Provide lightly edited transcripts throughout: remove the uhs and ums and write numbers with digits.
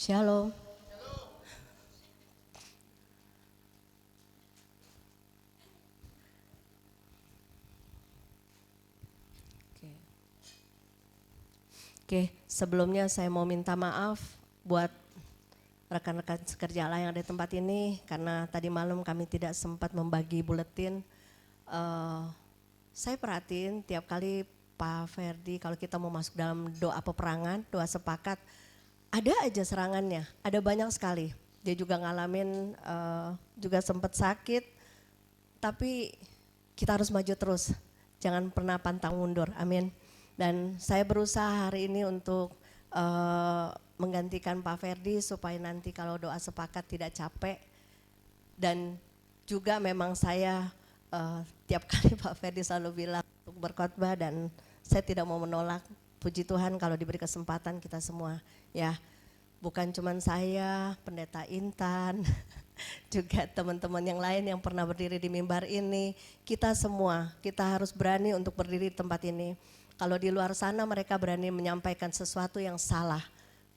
Shalom. Oke. Oke, sebelumnya saya mau minta maaf buat rekan-rekan sekerja Allah yang ada di tempat ini karena tadi malam kami tidak sempat membagi buletin. Eh, saya perhatiin tiap kali Pak Ferdi kalau kita mau masuk dalam doa peperangan, doa sepakat, ada aja serangannya, ada banyak sekali. Dia juga ngalamin juga sempat sakit, tapi kita harus maju terus, jangan pernah pantang mundur, amin. Dan saya berusaha hari ini untuk menggantikan Pak Ferdi supaya nanti kalau doa sepakat tidak capek. Dan juga memang saya tiap kali Pak Ferdi selalu bilang untuk berkhotbah dan saya tidak mau menolak, puji Tuhan kalau diberi kesempatan kita semua ya. Bukan cuma saya, Pendeta Intan, juga teman-teman yang lain yang pernah berdiri di mimbar ini, kita semua, kita harus berani untuk berdiri di tempat ini. Kalau di luar sana mereka berani menyampaikan sesuatu yang salah,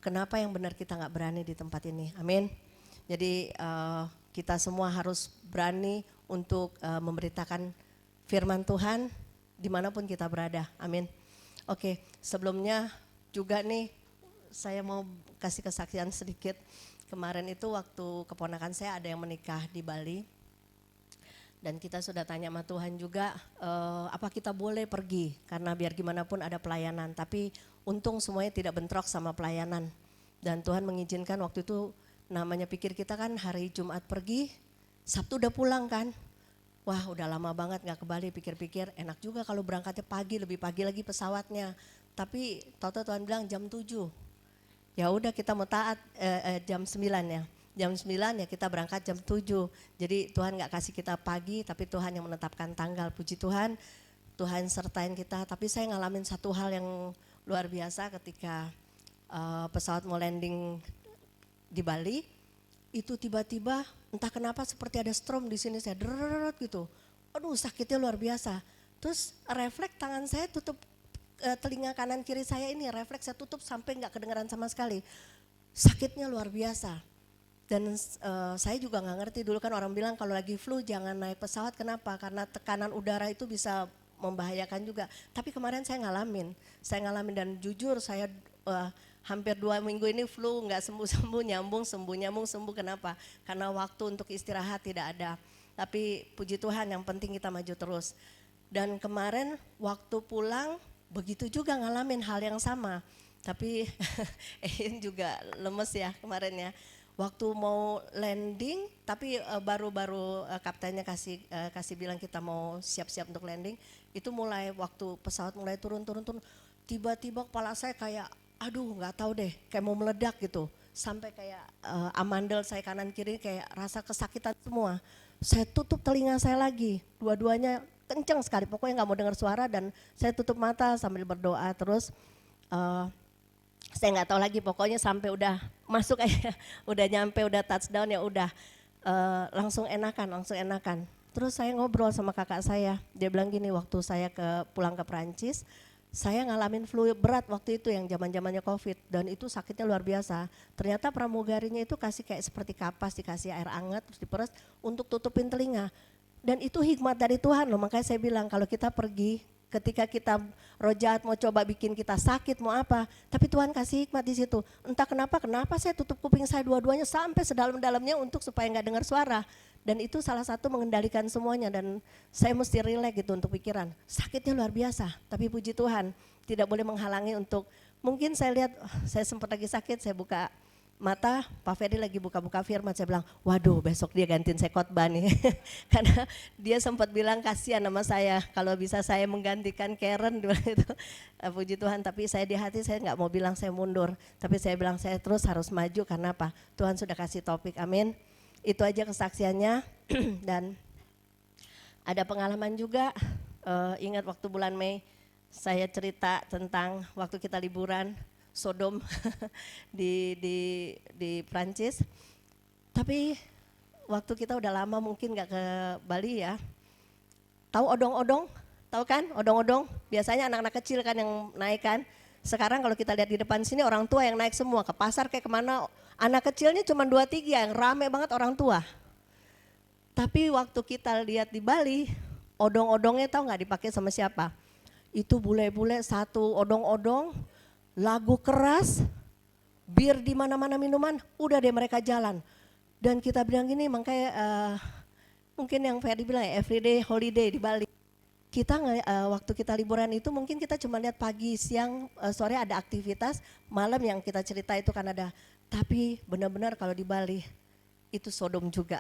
kenapa yang benar kita nggak berani di tempat ini, amin. Jadi kita semua harus berani untuk memberitakan firman Tuhan dimanapun kita berada, amin. Oke, sebelumnya juga nih saya mau kasih kesaksian sedikit. Kemarin itu waktu keponakan saya ada yang menikah di Bali. Dan kita sudah tanya sama Tuhan juga apa kita boleh pergi karena biar gimana pun ada pelayanan. Tapi untung semuanya tidak bentrok sama pelayanan. Dan Tuhan mengizinkan waktu itu namanya pikir kita kan hari Jumat pergi, Sabtu udah pulang kan. Wah udah lama banget gak ke Bali, pikir-pikir enak juga kalau berangkatnya pagi, lebih pagi lagi pesawatnya. Tapi tahu-tahu Tuhan bilang jam 7. Ya udah kita mau taat jam 9 ya. Jam 9 ya kita berangkat jam 7. Jadi Tuhan gak kasih kita pagi tapi Tuhan yang menetapkan tanggal. Puji Tuhan, Tuhan sertain kita. Tapi saya ngalamin satu hal yang luar biasa ketika pesawat mau landing di Bali. Itu tiba-tiba entah kenapa seperti ada strom di sini saya drrrr gitu. Aduh sakitnya luar biasa. Terus refleks tangan saya tutup telinga kanan kiri saya ini refleks saya tutup sampai nggak kedengaran sama sekali. Sakitnya luar biasa. Dan saya juga nggak ngerti dulu kan orang bilang kalau lagi flu jangan naik pesawat, kenapa? Karena tekanan udara itu bisa membahayakan juga. Tapi kemarin saya ngalamin dan jujur saya hampir 2 minggu ini flu nggak sembuh-sembuh, nyambung sembuh, kenapa? Karena waktu untuk istirahat tidak ada. Tapi puji Tuhan yang penting kita maju terus. Dan kemarin waktu pulang begitu juga ngalamin hal yang sama, tapi Ein juga lemes ya kemarin ya. Waktu mau landing, tapi baru-baru kaptennya kasih bilang kita mau siap-siap untuk landing, itu mulai waktu pesawat mulai turun, tiba-tiba kepala saya kayak, aduh nggak tahu deh, kayak mau meledak gitu, sampai kayak amandel saya kanan kiri kayak rasa kesakitan semua. Saya tutup telinga saya lagi, dua-duanya kenceng sekali, pokoknya nggak mau dengar suara dan saya tutup mata sambil berdoa terus. Saya nggak tahu lagi pokoknya sampai udah masuk aja, udah nyampe, udah touchdown ya udah langsung enakan. Terus saya ngobrol sama kakak saya, dia bilang gini waktu saya pulang ke Perancis, saya ngalamin flu berat waktu itu yang zaman-zamannya COVID dan itu sakitnya luar biasa. Ternyata pramugarinya itu kasih kayak seperti kapas, dikasih air hangat terus diperes untuk tutupin telinga. Dan itu hikmat dari Tuhan loh, makanya saya bilang kalau kita pergi, ketika kita roh jahat mau coba bikin kita sakit mau apa, tapi Tuhan kasih hikmat di situ. Entah kenapa saya tutup kuping saya dua-duanya sampai sedalam-dalamnya untuk supaya nggak dengar suara. Dan itu salah satu mengendalikan semuanya dan saya mesti relax gitu untuk pikiran. Sakitnya luar biasa, tapi puji Tuhan tidak boleh menghalangi untuk, mungkin saya lihat saya sempat lagi sakit, saya buka mata, Pak Ferdi lagi buka-buka firman, saya bilang, waduh besok dia gantiin saya khotbah nih. Karena dia sempat bilang kasihan sama saya, kalau bisa saya menggantikan Karen, itu. Puji Tuhan, tapi saya di hati saya nggak mau bilang saya mundur, tapi saya bilang saya terus harus maju karena apa? Tuhan sudah kasih topik, amin. Itu aja kesaksiannya. Dan ada pengalaman juga, ingat waktu bulan Mei, saya cerita tentang waktu kita liburan, Sodom di Prancis. Tapi waktu kita udah lama mungkin gak ke Bali ya. Tahu odong-odong? Tahu kan odong-odong? Biasanya anak-anak kecil kan yang naik kan. Sekarang kalau kita lihat di depan sini orang tua yang naik semua, ke pasar kayak kemana, anak kecilnya cuma 2-3 yang rame banget orang tua. Tapi waktu kita lihat di Bali, odong-odongnya tahu nggak dipakai sama siapa? Itu bule-bule satu odong-odong, lagu keras, bir di mana-mana minuman, udah deh mereka jalan. Dan kita bilang gini, makanya mungkin yang Ferdi bilang ya, everyday holiday di Bali. Kita waktu kita liburan itu mungkin kita cuma lihat pagi, siang, sore ada aktivitas, malam yang kita cerita itu kan ada. Tapi benar-benar kalau di Bali itu Sodom juga.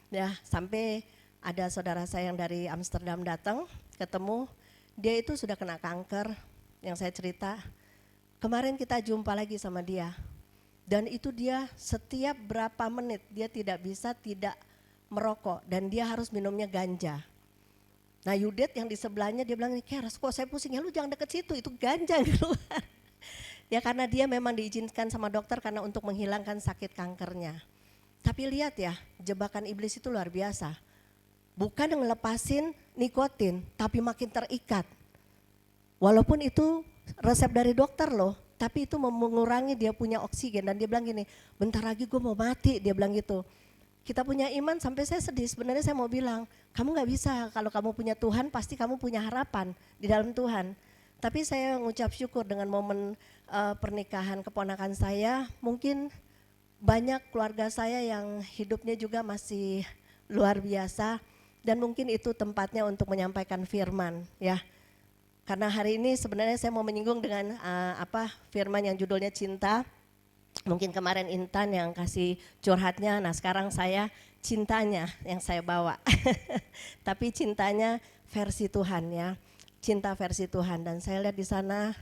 Ya, sampai ada saudara saya yang dari Amsterdam datang, ketemu, dia itu sudah kena kanker, yang saya cerita. Kemarin kita jumpa lagi sama dia. Dan itu dia setiap berapa menit dia tidak bisa tidak merokok dan dia harus minumnya ganja. Nah Yudet yang di sebelahnya dia bilang, Keras kok saya pusing, ya lu jangan deket situ, itu ganja keluar. Ya karena dia memang diizinkan sama dokter karena untuk menghilangkan sakit kankernya. Tapi lihat ya, jebakan iblis itu luar biasa. Bukan ngelepasin nikotin, tapi makin terikat. Walaupun itu resep dari dokter loh, tapi itu mengurangi dia punya oksigen. Dan dia bilang gini, bentar lagi gue mau mati, dia bilang gitu. Kita punya iman sampai saya sedih, sebenarnya saya mau bilang, kamu gak bisa, kalau kamu punya Tuhan pasti kamu punya harapan di dalam Tuhan. Tapi saya mengucap syukur dengan momen pernikahan keponakan saya, mungkin banyak keluarga saya yang hidupnya juga masih luar biasa dan mungkin itu tempatnya untuk menyampaikan firman ya. Karena hari ini sebenarnya saya mau menyinggung dengan firman yang judulnya cinta. Mungkin kemarin Intan yang kasih curhatnya, nah sekarang saya cintanya yang saya bawa. Tapi cintanya versi Tuhan ya, cinta versi Tuhan. Dan saya lihat di sana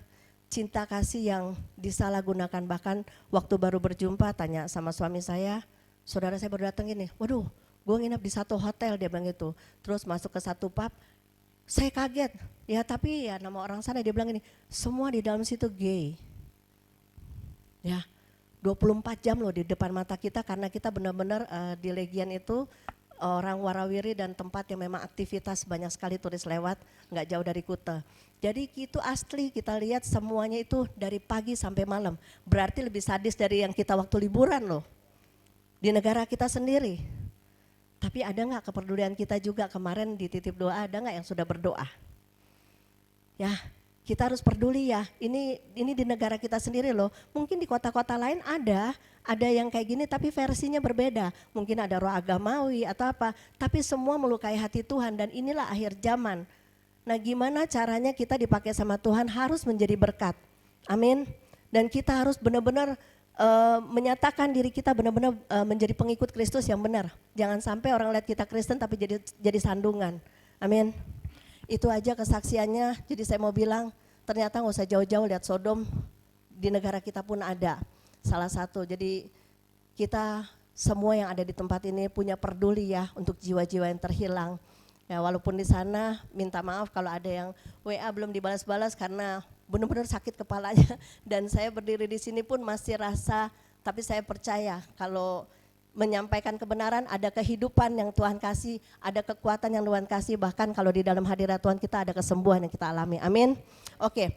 cinta kasih yang disalahgunakan. Bahkan waktu baru berjumpa tanya sama suami saya, saudara saya baru datang gini, waduh gue nginep di satu hotel, dia bilang gitu. Terus masuk ke satu pub, saya kaget, ya tapi ya nama orang sana dia bilang gini, semua di dalam situ gay. Ya. 24 jam loh di depan mata kita karena kita benar-benar di Legian itu orang warawiri dan tempat yang memang aktivitas banyak sekali turis lewat, nggak jauh dari Kuta. Jadi itu asli kita lihat semuanya itu dari pagi sampai malam. Berarti lebih sadis dari yang kita waktu liburan loh. Di negara kita sendiri. Tapi ada nggak kepedulian kita juga kemarin di titip doa, ada nggak yang sudah berdoa? Ya. Kita harus peduli ya, ini di negara kita sendiri loh. Mungkin di kota-kota lain ada yang kayak gini tapi versinya berbeda. Mungkin ada roh agamawi atau apa, tapi semua melukai hati Tuhan dan inilah akhir zaman. Nah gimana caranya kita dipakai sama Tuhan harus menjadi berkat, amin. Dan kita harus benar-benar menyatakan diri kita benar-benar menjadi pengikut Kristus yang benar. Jangan sampai orang lihat kita Kristen tapi jadi sandungan, amin. Itu aja kesaksiannya, jadi saya mau bilang ternyata nggak usah jauh-jauh lihat Sodom, di negara kita pun ada salah satu. Jadi kita semua yang ada di tempat ini punya peduli ya untuk jiwa-jiwa yang terhilang. Ya walaupun di sana minta maaf kalau ada yang WA belum dibalas-balas karena benar-benar sakit kepalanya. Dan saya berdiri di sini pun masih rasa, tapi saya percaya kalau menyampaikan kebenaran, ada kehidupan yang Tuhan kasih, ada kekuatan yang Tuhan kasih, bahkan kalau di dalam hadirat Tuhan kita ada kesembuhan yang kita alami, amin. Oke,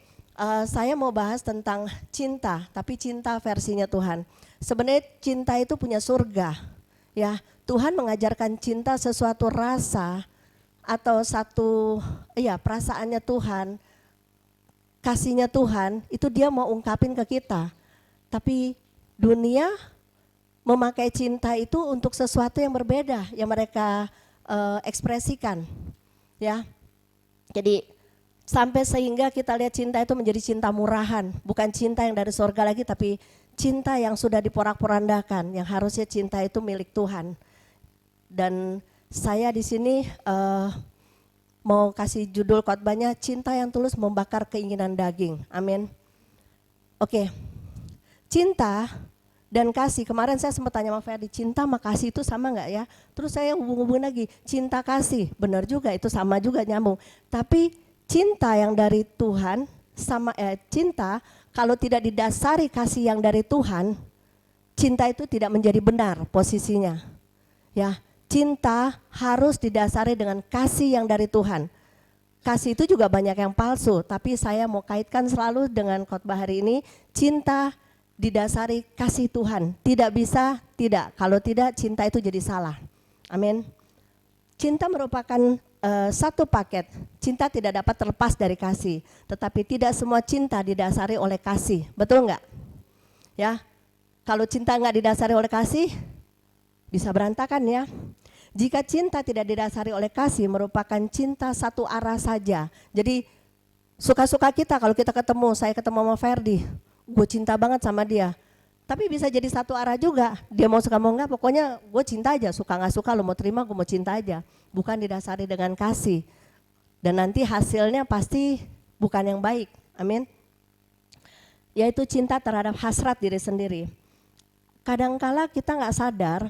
saya mau bahas tentang cinta, tapi cinta versinya Tuhan. Sebenarnya cinta itu punya surga, ya. Tuhan mengajarkan cinta sesuatu rasa atau satu, ya perasaannya Tuhan, kasihnya Tuhan, itu dia mau ungkapin ke kita. Tapi dunia memakai cinta itu untuk sesuatu yang berbeda yang mereka ekspresikan, ya. Jadi sampai sehingga kita lihat cinta itu menjadi cinta murahan, bukan cinta yang dari surga lagi, tapi cinta yang sudah diporak-porandakan, yang harusnya cinta itu milik Tuhan. Dan saya di sini mau kasih judul khotbahnya, cinta yang tulus membakar keinginan daging, amin. Oke, cinta dan kasih, kemarin saya sempat tanya sama Ferdi, cinta sama kasih itu sama enggak ya? Terus saya hubung-hubungin lagi, cinta kasih, benar juga itu sama juga nyambung. Tapi cinta yang dari Tuhan sama cinta kalau tidak didasari kasih yang dari Tuhan, cinta itu tidak menjadi benar posisinya. Ya, cinta harus didasari dengan kasih yang dari Tuhan. kasih itu juga banyak yang palsu, tapi saya mau kaitkan selalu dengan khotbah hari ini, cinta didasari kasih Tuhan. Tidak bisa tidak, kalau tidak cinta itu jadi salah. Amin. Cinta merupakan satu paket. Cinta tidak dapat terlepas dari kasih, tetapi tidak semua cinta didasari oleh kasih. Betul enggak? Ya. Kalau cinta enggak didasari oleh kasih, bisa berantakan ya. Jika cinta tidak didasari oleh kasih, merupakan cinta satu arah saja. Jadi suka-suka kita, kalau kita ketemu, saya ketemu sama Ferdi, gue cinta banget sama dia. Tapi bisa jadi satu arah juga, dia mau suka mau enggak, pokoknya gue cinta aja, suka nggak suka, lo mau terima gue mau cinta aja. Bukan didasari dengan kasih. Dan nanti hasilnya pasti bukan yang baik, amin. Yaitu cinta terhadap hasrat diri sendiri. Kadangkala kita nggak sadar,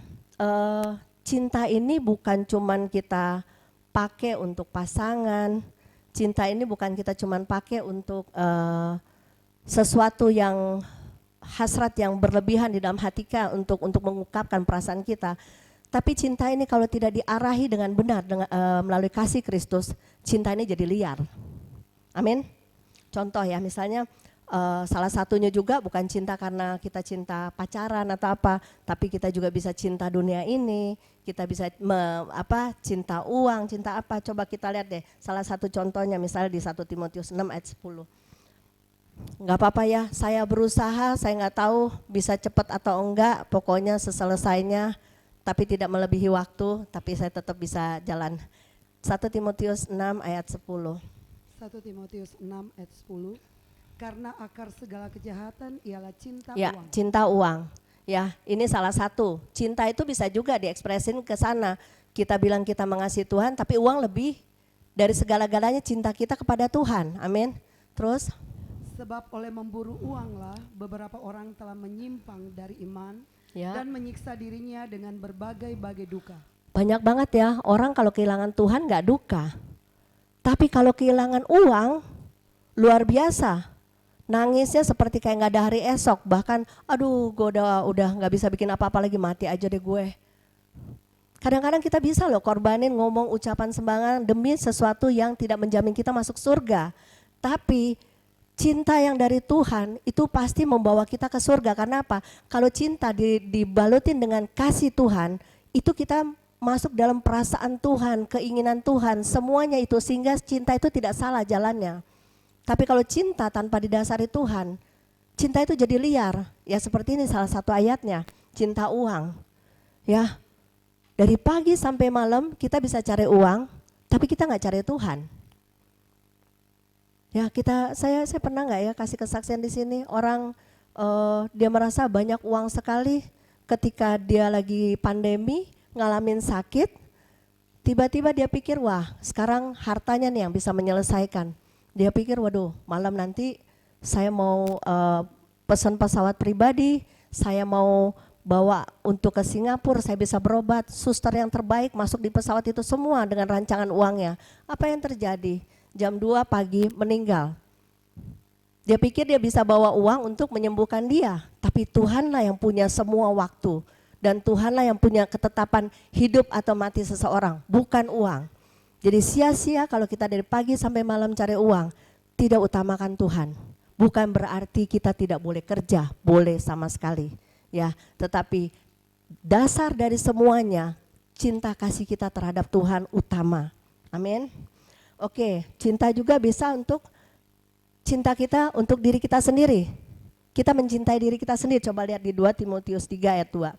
cinta ini bukan cuman kita pakai untuk pasangan, cinta ini bukan kita cuman pakai untuk sesuatu yang hasrat yang berlebihan di dalam hati kita untuk mengungkapkan perasaan kita. Tapi cinta ini kalau tidak diarahi dengan benar melalui kasih Kristus, cinta ini jadi liar. Amin. Contoh ya, misalnya salah satunya juga bukan cinta karena kita cinta pacaran atau apa, tapi kita juga bisa cinta dunia ini, kita bisa cinta uang, cinta apa. Coba kita lihat deh, salah satu contohnya misalnya di 1 Timotius 6 ayat 10. Enggak apa-apa ya, saya berusaha, saya nggak tahu bisa cepat atau enggak, pokoknya seselesainya, tapi tidak melebihi waktu, tapi saya tetap bisa jalan. 1 Timotius 6 ayat 10. 1 Timotius 6 ayat 10. Karena akar segala kejahatan ialah cinta ya, uang. Cinta uang. Ya, ini salah satu. Cinta itu bisa juga diekspresin ke sana. Kita bilang kita mengasihi Tuhan, tapi uang lebih dari segala-galanya cinta kita kepada Tuhan. Amin. Terus? Sebab oleh memburu uanglah beberapa orang telah menyimpang dari iman dan menyiksa dirinya dengan berbagai-bagai duka. Banyak banget ya orang kalau kehilangan Tuhan gak duka. Tapi kalau kehilangan uang luar biasa. Nangisnya seperti kayak gak ada hari esok. Bahkan aduh gue udah gak bisa bikin apa-apa lagi, mati aja deh gue. Kadang-kadang kita bisa loh korbanin ngomong ucapan sembarangan demi sesuatu yang tidak menjamin kita masuk surga. Tapi cinta yang dari Tuhan itu pasti membawa kita ke surga. Karena apa? Kalau cinta dibalutin dengan kasih Tuhan, itu kita masuk dalam perasaan Tuhan, keinginan Tuhan, semuanya itu, sehingga cinta itu tidak salah jalannya. Tapi kalau cinta tanpa didasari Tuhan, cinta itu jadi liar. Ya seperti ini salah satu ayatnya, cinta uang. Ya, dari pagi sampai malam kita bisa cari uang, tapi kita nggak cari Tuhan. Ya saya pernah nggak ya kasih kesaksian di sini, orang dia merasa banyak uang sekali ketika dia lagi pandemi, ngalamin sakit, tiba-tiba dia pikir wah sekarang hartanya nih yang bisa menyelesaikan. Dia pikir waduh malam nanti saya mau pesan pesawat pribadi, saya mau bawa untuk ke Singapura, saya bisa berobat, suster yang terbaik masuk di pesawat itu semua dengan rancangan uangnya. Apa yang terjadi? Jam 2 pagi meninggal. Dia pikir dia bisa bawa uang untuk menyembuhkan dia, tapi Tuhanlah yang punya semua waktu, dan Tuhanlah yang punya ketetapan hidup atau mati seseorang, bukan uang. Jadi sia-sia kalau kita dari pagi sampai malam cari uang, tidak utamakan Tuhan. Bukan berarti kita tidak boleh kerja, boleh sama sekali. Ya, tetapi dasar dari semuanya cinta kasih kita terhadap Tuhan utama. Amin. Oke, cinta juga bisa untuk cinta kita untuk diri kita sendiri. Kita mencintai diri kita sendiri. Coba lihat di 2 Timotius 3 ayat 2.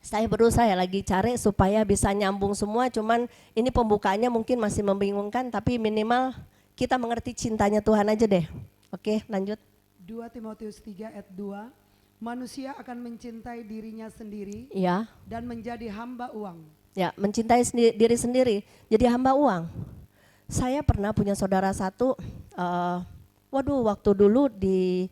Saya berusaha lagi cari supaya bisa nyambung semua, cuman ini pembukaannya mungkin masih membingungkan, tapi minimal kita mengerti cintanya Tuhan aja deh. Oke, lanjut. 2 Timotius 3 ayat 2. Manusia akan mencintai dirinya sendiri dan menjadi hamba uang. Ya, mencintai diri sendiri, jadi hamba uang. Saya pernah punya saudara satu, waktu dulu di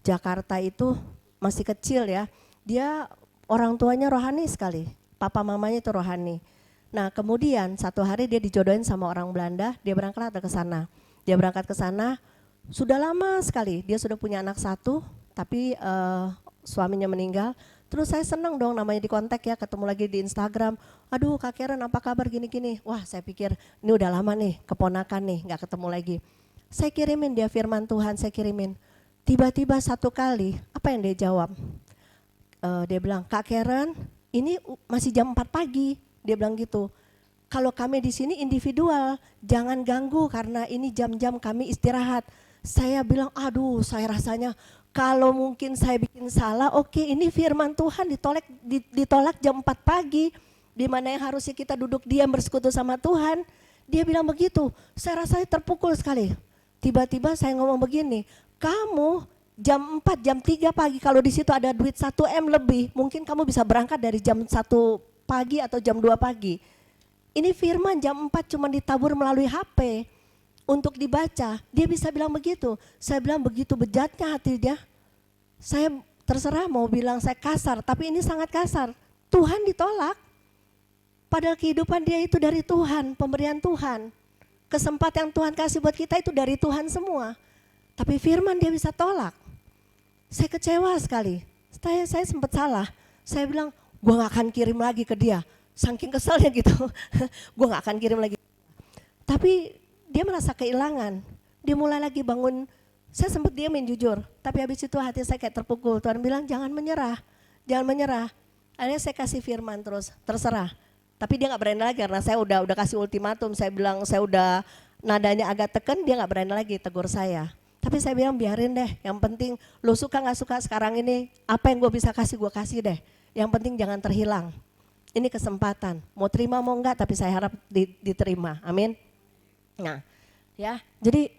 Jakarta itu masih kecil ya, dia orang tuanya rohani sekali, papa mamanya itu rohani. Nah kemudian satu hari dia dijodohin sama orang Belanda, dia berangkat ke sana. Dia berangkat ke sana, sudah lama sekali, dia sudah punya anak satu, tapi suaminya meninggal. Terus saya senang dong namanya di kontak ya, ketemu lagi di Instagram. Aduh Kak Karen apa kabar gini-gini. Wah saya pikir ini udah lama nih, keponakan nih gak ketemu lagi. Saya kirimin dia firman Tuhan, saya kirimin. Tiba-tiba satu kali, apa yang dia jawab? Dia bilang, Kak Karen ini masih jam 4 pagi. Dia bilang gitu. Kalau kami di sini individual, jangan ganggu karena ini jam-jam kami istirahat. Saya bilang, aduh saya rasanya kalau mungkin saya bikin salah, oke, ini firman Tuhan ditolak jam 4 pagi, di mana yang harusnya kita duduk diam bersekutu sama Tuhan. Dia bilang begitu, saya rasanya terpukul sekali. Tiba-tiba saya ngomong begini, kamu jam 4, jam 3 pagi kalau di situ ada duit 1 M lebih, mungkin kamu bisa berangkat dari jam 1 pagi atau jam 2 pagi. Ini firman jam 4 cuma ditabur melalui HP untuk dibaca. Dia bisa bilang begitu. Saya bilang begitu bejatnya hati dia. Saya terserah mau bilang saya kasar, tapi ini sangat kasar. Tuhan ditolak. Padahal kehidupan dia itu dari Tuhan, pemberian Tuhan. Kesempatan yang Tuhan kasih buat kita itu dari Tuhan semua. Tapi firman dia bisa tolak. Saya kecewa sekali. Saya sempat salah. Saya bilang, gue gak akan kirim lagi ke dia. Saking keselnya gitu, gue gak akan kirim lagi. Tapi dia merasa kehilangan, dia mulai lagi bangun. Saya sempat diamin jujur, tapi habis itu hati saya kayak terpukul. Tuhan bilang jangan menyerah, jangan menyerah. Akhirnya saya kasih firman terus, terserah. Tapi dia gak berani lagi karena saya udah kasih ultimatum. Saya bilang saya udah nadanya agak tekan, dia gak berani lagi tegur saya. Tapi saya bilang biarin deh, yang penting lo suka gak suka sekarang ini, apa yang gue bisa kasih gue kasih deh. Yang penting jangan terhilang. Ini kesempatan, mau terima mau enggak, tapi saya harap diterima, amin. Nah ya, jadi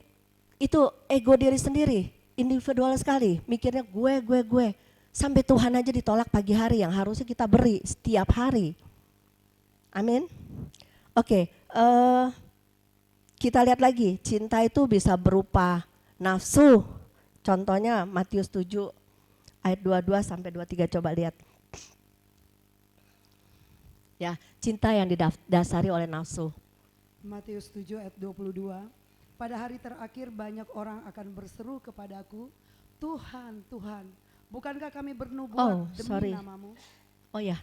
itu ego diri sendiri, individual sekali, mikirnya gue. Sampai Tuhan aja ditolak pagi hari yang harusnya kita beri setiap hari. Amin. Oke, kita lihat lagi, cinta itu bisa berupa nafsu. Contohnya Matius 7 ayat 22 sampai 23, coba lihat. Ya, cinta yang didasari oleh nafsu. Matius 7 ayat 22. Pada hari terakhir banyak orang akan berseru kepadaku, Tuhan, Tuhan, bukankah kami bernubuat demi namamu? Oh ya,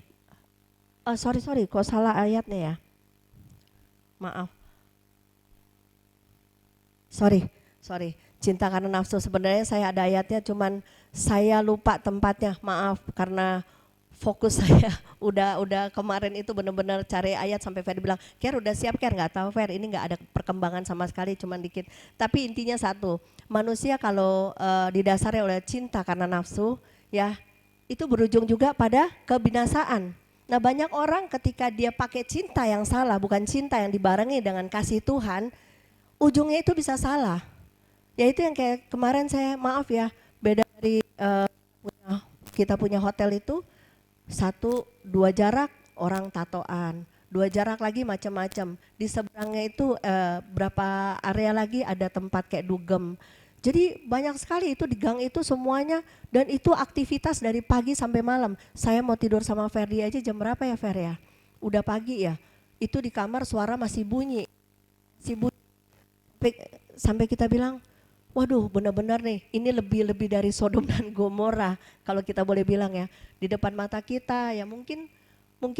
sorry, kok salah ayatnya ya? Maaf. Sorry. Cinta karena nafsu, sebenarnya saya ada ayatnya, cuman saya lupa tempatnya, maaf karena fokus saya udah kemarin itu benar-benar cari ayat sampai Fer bilang, Ker udah siap Ker, nggak tahu Fer, ini nggak ada perkembangan sama sekali, cuman dikit. Tapi intinya satu, manusia kalau didasari oleh cinta karena nafsu, ya itu berujung juga pada kebinasaan. Nah banyak orang ketika dia pakai cinta yang salah, bukan cinta yang dibarengi dengan kasih Tuhan, ujungnya itu bisa salah. Ya itu yang kayak kemarin saya, maaf ya, beda dari kita punya hotel itu, 1, 2 jarak orang tatoan, 2 jarak lagi macam-macam. Di seberangnya itu berapa area lagi ada tempat kayak dugem. Jadi banyak sekali itu di gang itu semuanya, dan itu aktivitas dari pagi sampai malam. Saya mau tidur sama Ferdi aja jam berapa ya Fer ya? Udah pagi ya. Itu di kamar suara masih bunyi. Sampai kita bilang, waduh benar-benar nih ini lebih dari Sodom dan Gomora kalau kita boleh bilang ya, di depan mata kita ya. Mungkin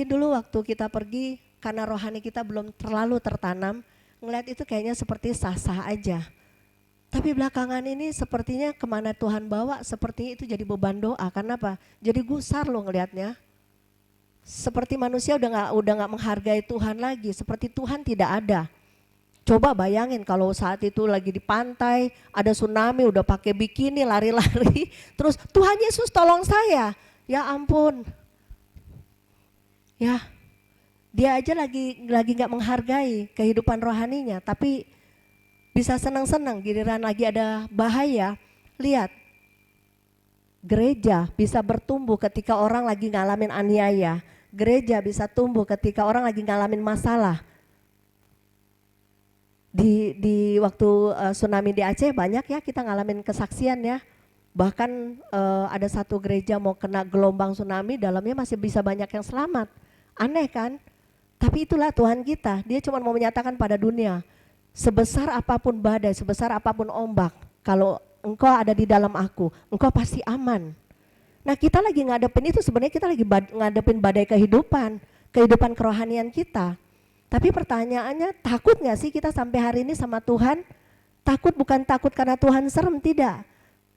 dulu waktu kita pergi karena rohani kita belum terlalu tertanam, ngeliat itu kayaknya seperti sah-sah aja. Tapi belakangan ini sepertinya kemana Tuhan bawa sepertinya itu jadi beban doa. Karena apa? Jadi gusar loh ngelihatnya. Seperti manusia udah nggak menghargai Tuhan lagi, seperti Tuhan tidak ada. Coba bayangin kalau saat itu lagi di pantai, ada tsunami, udah pakai bikini, lari-lari, terus Tuhan Yesus tolong saya. Ya ampun. Ya, dia aja lagi nggak menghargai kehidupan rohaninya, tapi bisa senang-senang giliran lagi ada bahaya. Lihat, gereja bisa bertumbuh ketika orang lagi ngalamin aniaya. Gereja bisa tumbuh ketika orang lagi ngalamin masalah. Di waktu tsunami di Aceh banyak ya kita ngalamin kesaksian ya. Bahkan ada satu gereja mau kena gelombang tsunami, dalamnya masih bisa banyak yang selamat. Aneh kan? Tapi itulah Tuhan kita, dia cuma mau menyatakan pada dunia, sebesar apapun badai, sebesar apapun ombak, kalau engkau ada di dalam aku, engkau pasti aman. Nah kita lagi ngadepin itu, sebenarnya kita lagi ngadepin badai kehidupan kerohanian kita. Tapi pertanyaannya, takut gak sih kita sampai hari ini sama Tuhan? Takut bukan takut karena Tuhan serem, tidak.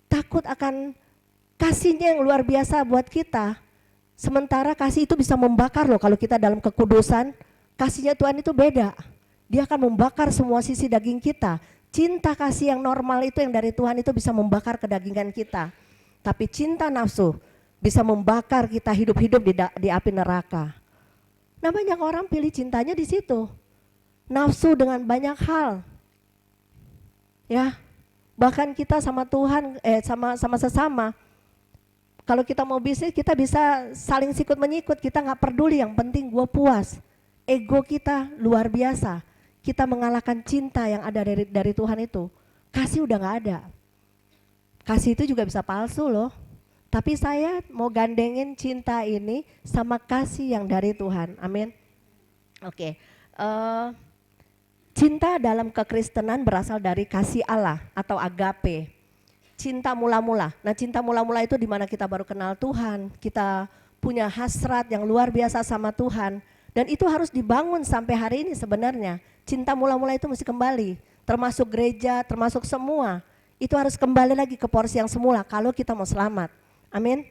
Takut akan kasih-Nya yang luar biasa buat kita. Sementara kasih itu bisa membakar loh, kalau kita dalam kekudusan, kasih-Nya Tuhan itu beda. Dia akan membakar semua sisi daging kita. Cinta kasih yang normal itu yang dari Tuhan itu bisa membakar kedagingan kita. Tapi cinta nafsu bisa membakar kita hidup-hidup di api neraka. Nah banyak orang pilih cintanya di situ. Nafsu dengan banyak hal. Ya, bahkan kita sama Tuhan, sama sesama. Kalau kita mau bisnis kita bisa saling sikut menyikut, kita nggak peduli, yang penting gue puas. Ego kita luar biasa. Kita mengalahkan cinta yang ada dari Tuhan itu. Kasih udah nggak ada. Kasih itu juga bisa palsu loh. Tapi saya mau gandengin cinta ini sama kasih yang dari Tuhan. Amin. Oke. Cinta dalam kekristenan berasal dari kasih Allah atau agape. Cinta mula-mula. Nah cinta mula-mula itu dimana kita baru kenal Tuhan. Kita punya hasrat yang luar biasa sama Tuhan. Dan itu harus dibangun sampai hari ini sebenarnya. Cinta mula-mula itu mesti kembali. Termasuk gereja, termasuk semua. Itu harus kembali lagi ke porsi yang semula kalau kita mau selamat. Amin.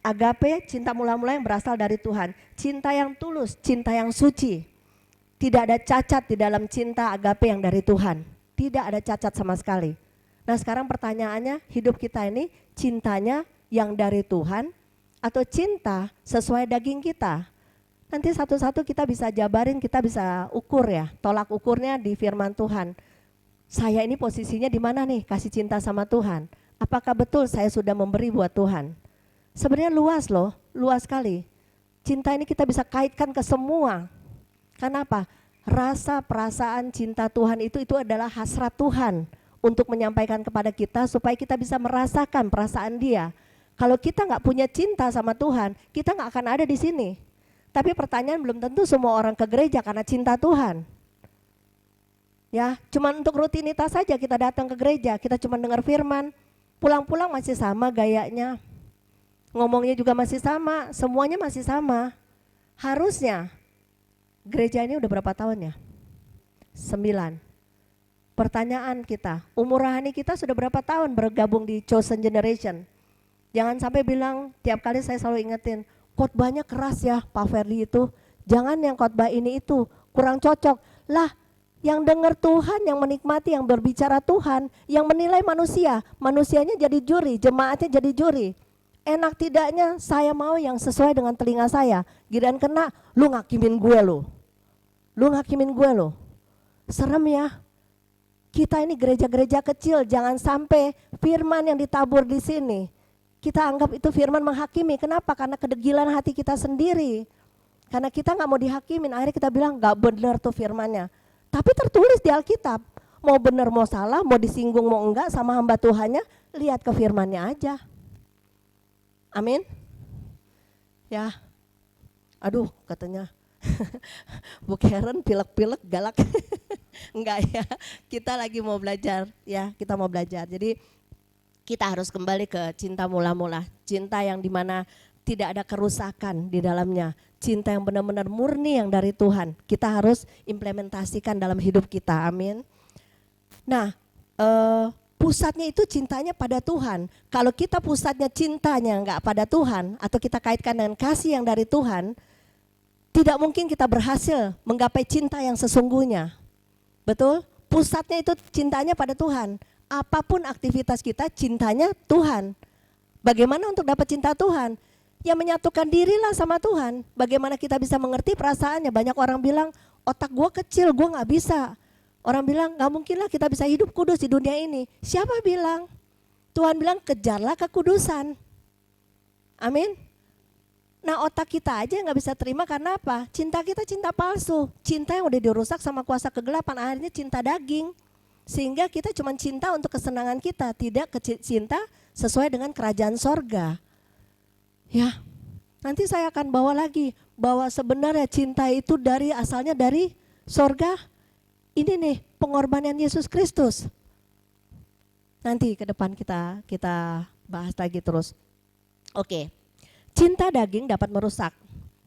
Agape, cinta mula-mula yang berasal dari Tuhan. Cinta yang tulus, cinta yang suci. Tidak ada cacat di dalam cinta agape yang dari Tuhan. Tidak ada cacat sama sekali. Nah sekarang pertanyaannya, hidup kita ini cintanya yang dari Tuhan atau cinta sesuai daging kita? Nanti satu-satu kita bisa jabarin, kita bisa ukur ya. Tolak ukurnya di firman Tuhan. Saya ini posisinya di mana nih kasih cinta sama Tuhan? Apakah betul saya sudah memberi buat Tuhan? Sebenarnya luas loh, luas sekali. Cinta ini kita bisa kaitkan ke semua. Kenapa? Rasa perasaan cinta Tuhan itu adalah hasrat Tuhan untuk menyampaikan kepada kita supaya kita bisa merasakan perasaan Dia. Kalau kita nggak punya cinta sama Tuhan, kita nggak akan ada di sini. Tapi pertanyaan, belum tentu semua orang ke gereja karena cinta Tuhan. Ya, cuman untuk rutinitas saja kita datang ke gereja, kita cuma dengar firman, pulang-pulang masih sama gayanya, ngomongnya juga masih sama, semuanya masih sama. Harusnya gereja ini udah berapa tahun ya? 9. Pertanyaan kita, umur rohani kita sudah berapa tahun bergabung di Chosen Generation? Jangan sampai bilang, tiap kali saya selalu ingetin, khotbahnya keras ya Pak Ferdi itu, jangan yang khotbah ini itu, kurang cocok. Lah, yang dengar Tuhan, yang menikmati, yang berbicara Tuhan, yang menilai manusia, manusianya jadi juri, jemaatnya jadi juri. Enak tidaknya saya mau yang sesuai dengan telinga saya. Giliran kena, lu ngakimin gue lo. Lu ngakimin gue lo. Serem ya. Kita ini gereja-gereja kecil, jangan sampai firman yang ditabur di sini kita anggap itu firman menghakimi. Kenapa? Karena kedegilan hati kita sendiri. Karena kita nggak mau dihakimin, akhirnya kita bilang nggak benar tuh firmannya. Tapi tertulis di Alkitab, mau benar mau salah, mau disinggung mau enggak sama hamba Tuhannya, lihat ke firmannya aja. Amin. Ya, aduh katanya Bu Karen pilek-pilek galak. Enggak ya, kita lagi mau belajar ya, kita mau belajar. Jadi kita harus kembali ke cinta mula-mula, cinta yang dimana tidak ada kerusakan di dalamnya, cinta yang benar-benar murni yang dari Tuhan. Kita harus implementasikan dalam hidup kita, amin. Nah, pusatnya itu cintanya pada Tuhan. Kalau kita pusatnya cintanya enggak pada Tuhan, atau kita kaitkan dengan kasih yang dari Tuhan, tidak mungkin kita berhasil menggapai cinta yang sesungguhnya. Betul? Pusatnya itu cintanya pada Tuhan. Apapun aktivitas kita, cintanya Tuhan. Bagaimana untuk dapat cinta Tuhan? Ya menyatukan dirilah sama Tuhan. Bagaimana kita bisa mengerti perasaannya? Banyak orang bilang, otak gue kecil, gue gak bisa. Orang bilang, gak mungkinlah kita bisa hidup kudus di dunia ini. Siapa bilang? Tuhan bilang, kejarlah kekudusan. Amin. Nah otak kita aja gak bisa terima karena apa? Cinta kita cinta palsu. Cinta yang udah dirusak sama kuasa kegelapan, akhirnya cinta daging. Sehingga kita cuma cinta untuk kesenangan kita, tidak cinta sesuai dengan kerajaan sorga. Ya, nanti saya akan bawa lagi bahwa sebenarnya cinta itu asalnya dari sorga. Ini nih pengorbanan Yesus Kristus. Nanti ke depan kita bahas lagi terus. Oke. Cinta daging dapat merusak,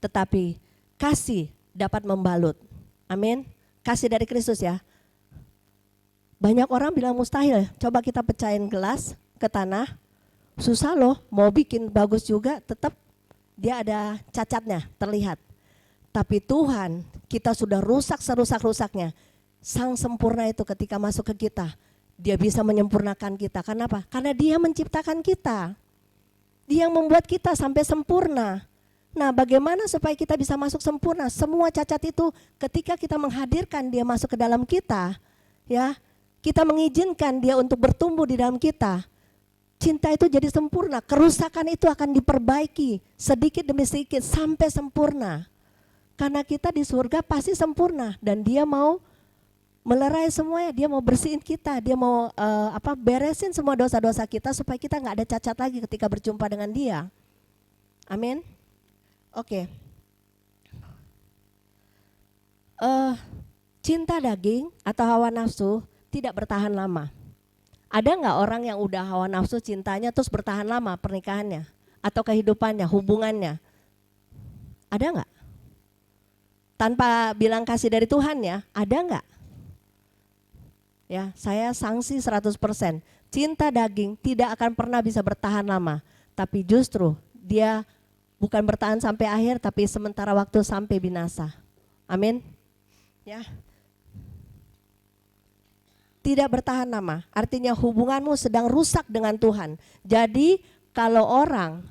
tetapi kasih dapat membalut. Amin. Kasih dari Kristus ya. Banyak orang bilang mustahil. Coba kita pecahin gelas ke tanah. Susah loh, mau bikin bagus juga tetap dia ada cacatnya terlihat. Tapi Tuhan, kita sudah rusak serusak-rusaknya. Sang sempurna itu ketika masuk ke kita, dia bisa menyempurnakan kita. Kenapa? Karena dia menciptakan kita. Dia yang membuat kita sampai sempurna. Nah, bagaimana supaya kita bisa masuk sempurna? Semua cacat itu ketika kita menghadirkan dia masuk ke dalam kita, ya, kita mengizinkan dia untuk bertumbuh di dalam kita. Cinta itu jadi sempurna, kerusakan itu akan diperbaiki sedikit demi sedikit sampai sempurna. Karena kita di surga pasti sempurna dan dia mau melerai semuanya, dia mau bersihin kita, dia mau beresin semua dosa-dosa kita supaya kita nggak ada cacat lagi ketika berjumpa dengan dia. Amin. Oke. Cinta daging atau hawa nafsu tidak bertahan lama. Ada nggak orang yang udah hawa nafsu cintanya terus bertahan lama pernikahannya atau kehidupannya, hubungannya? Ada nggak? Tanpa bilang kasih dari Tuhan ya, ada nggak? Ya, saya sanksi 100%. Cinta daging tidak akan pernah bisa bertahan lama, tapi justru dia bukan bertahan sampai akhir, tapi sementara waktu sampai binasa. Amin. Ya. Tidak bertahan lama, artinya hubunganmu sedang rusak dengan Tuhan. Jadi kalau orang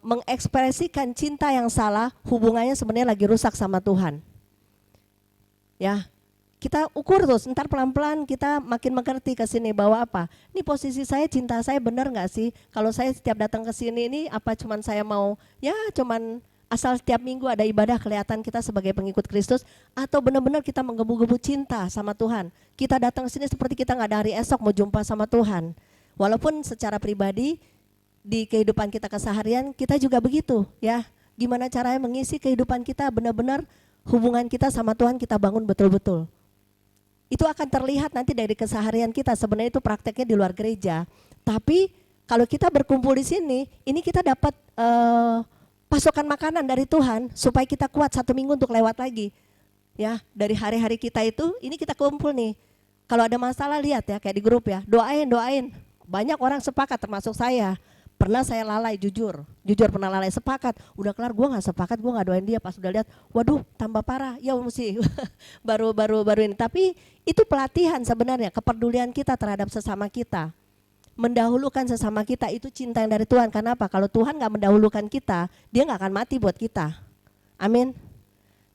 mengekspresikan cinta yang salah, hubungannya sebenarnya lagi rusak sama Tuhan. Ya. Kita ukur terus, ntar pelan-pelan kita makin mengerti ke sini bahwa apa? Ini posisi saya, cinta saya benar nggak sih? Kalau saya setiap datang ke sini ini apa cuman saya mau ya cuman asal setiap minggu ada ibadah kelihatan kita sebagai pengikut Kristus atau benar-benar kita menggebu-gebu cinta sama Tuhan. Kita datang ke sini seperti kita nggak ada hari esok mau jumpa sama Tuhan. Walaupun secara pribadi di kehidupan kita keseharian kita juga begitu ya. Gimana caranya mengisi kehidupan kita benar-benar hubungan kita sama Tuhan kita bangun betul-betul. Itu akan terlihat nanti dari keseharian kita. Sebenarnya itu prakteknya di luar gereja. Tapi kalau kita berkumpul di sini, ini kita dapat pasokan makanan dari Tuhan supaya kita kuat 1 minggu untuk lewat lagi. Ya, dari hari-hari kita itu, ini kita kumpul nih. Kalau ada masalah lihat ya, kayak di grup ya, doain. Banyak orang sepakat termasuk saya. Pernah saya lalai, jujur pernah lalai, sepakat. Udah kelar gue gak sepakat, gue gak doain dia. Pas udah lihat, waduh tambah parah, ya mesti baru ini. Tapi itu pelatihan sebenarnya, kepedulian kita terhadap sesama kita. Mendahulukan sesama kita itu cinta yang dari Tuhan. Kenapa? Kalau Tuhan gak mendahulukan kita, dia gak akan mati buat kita. Amin.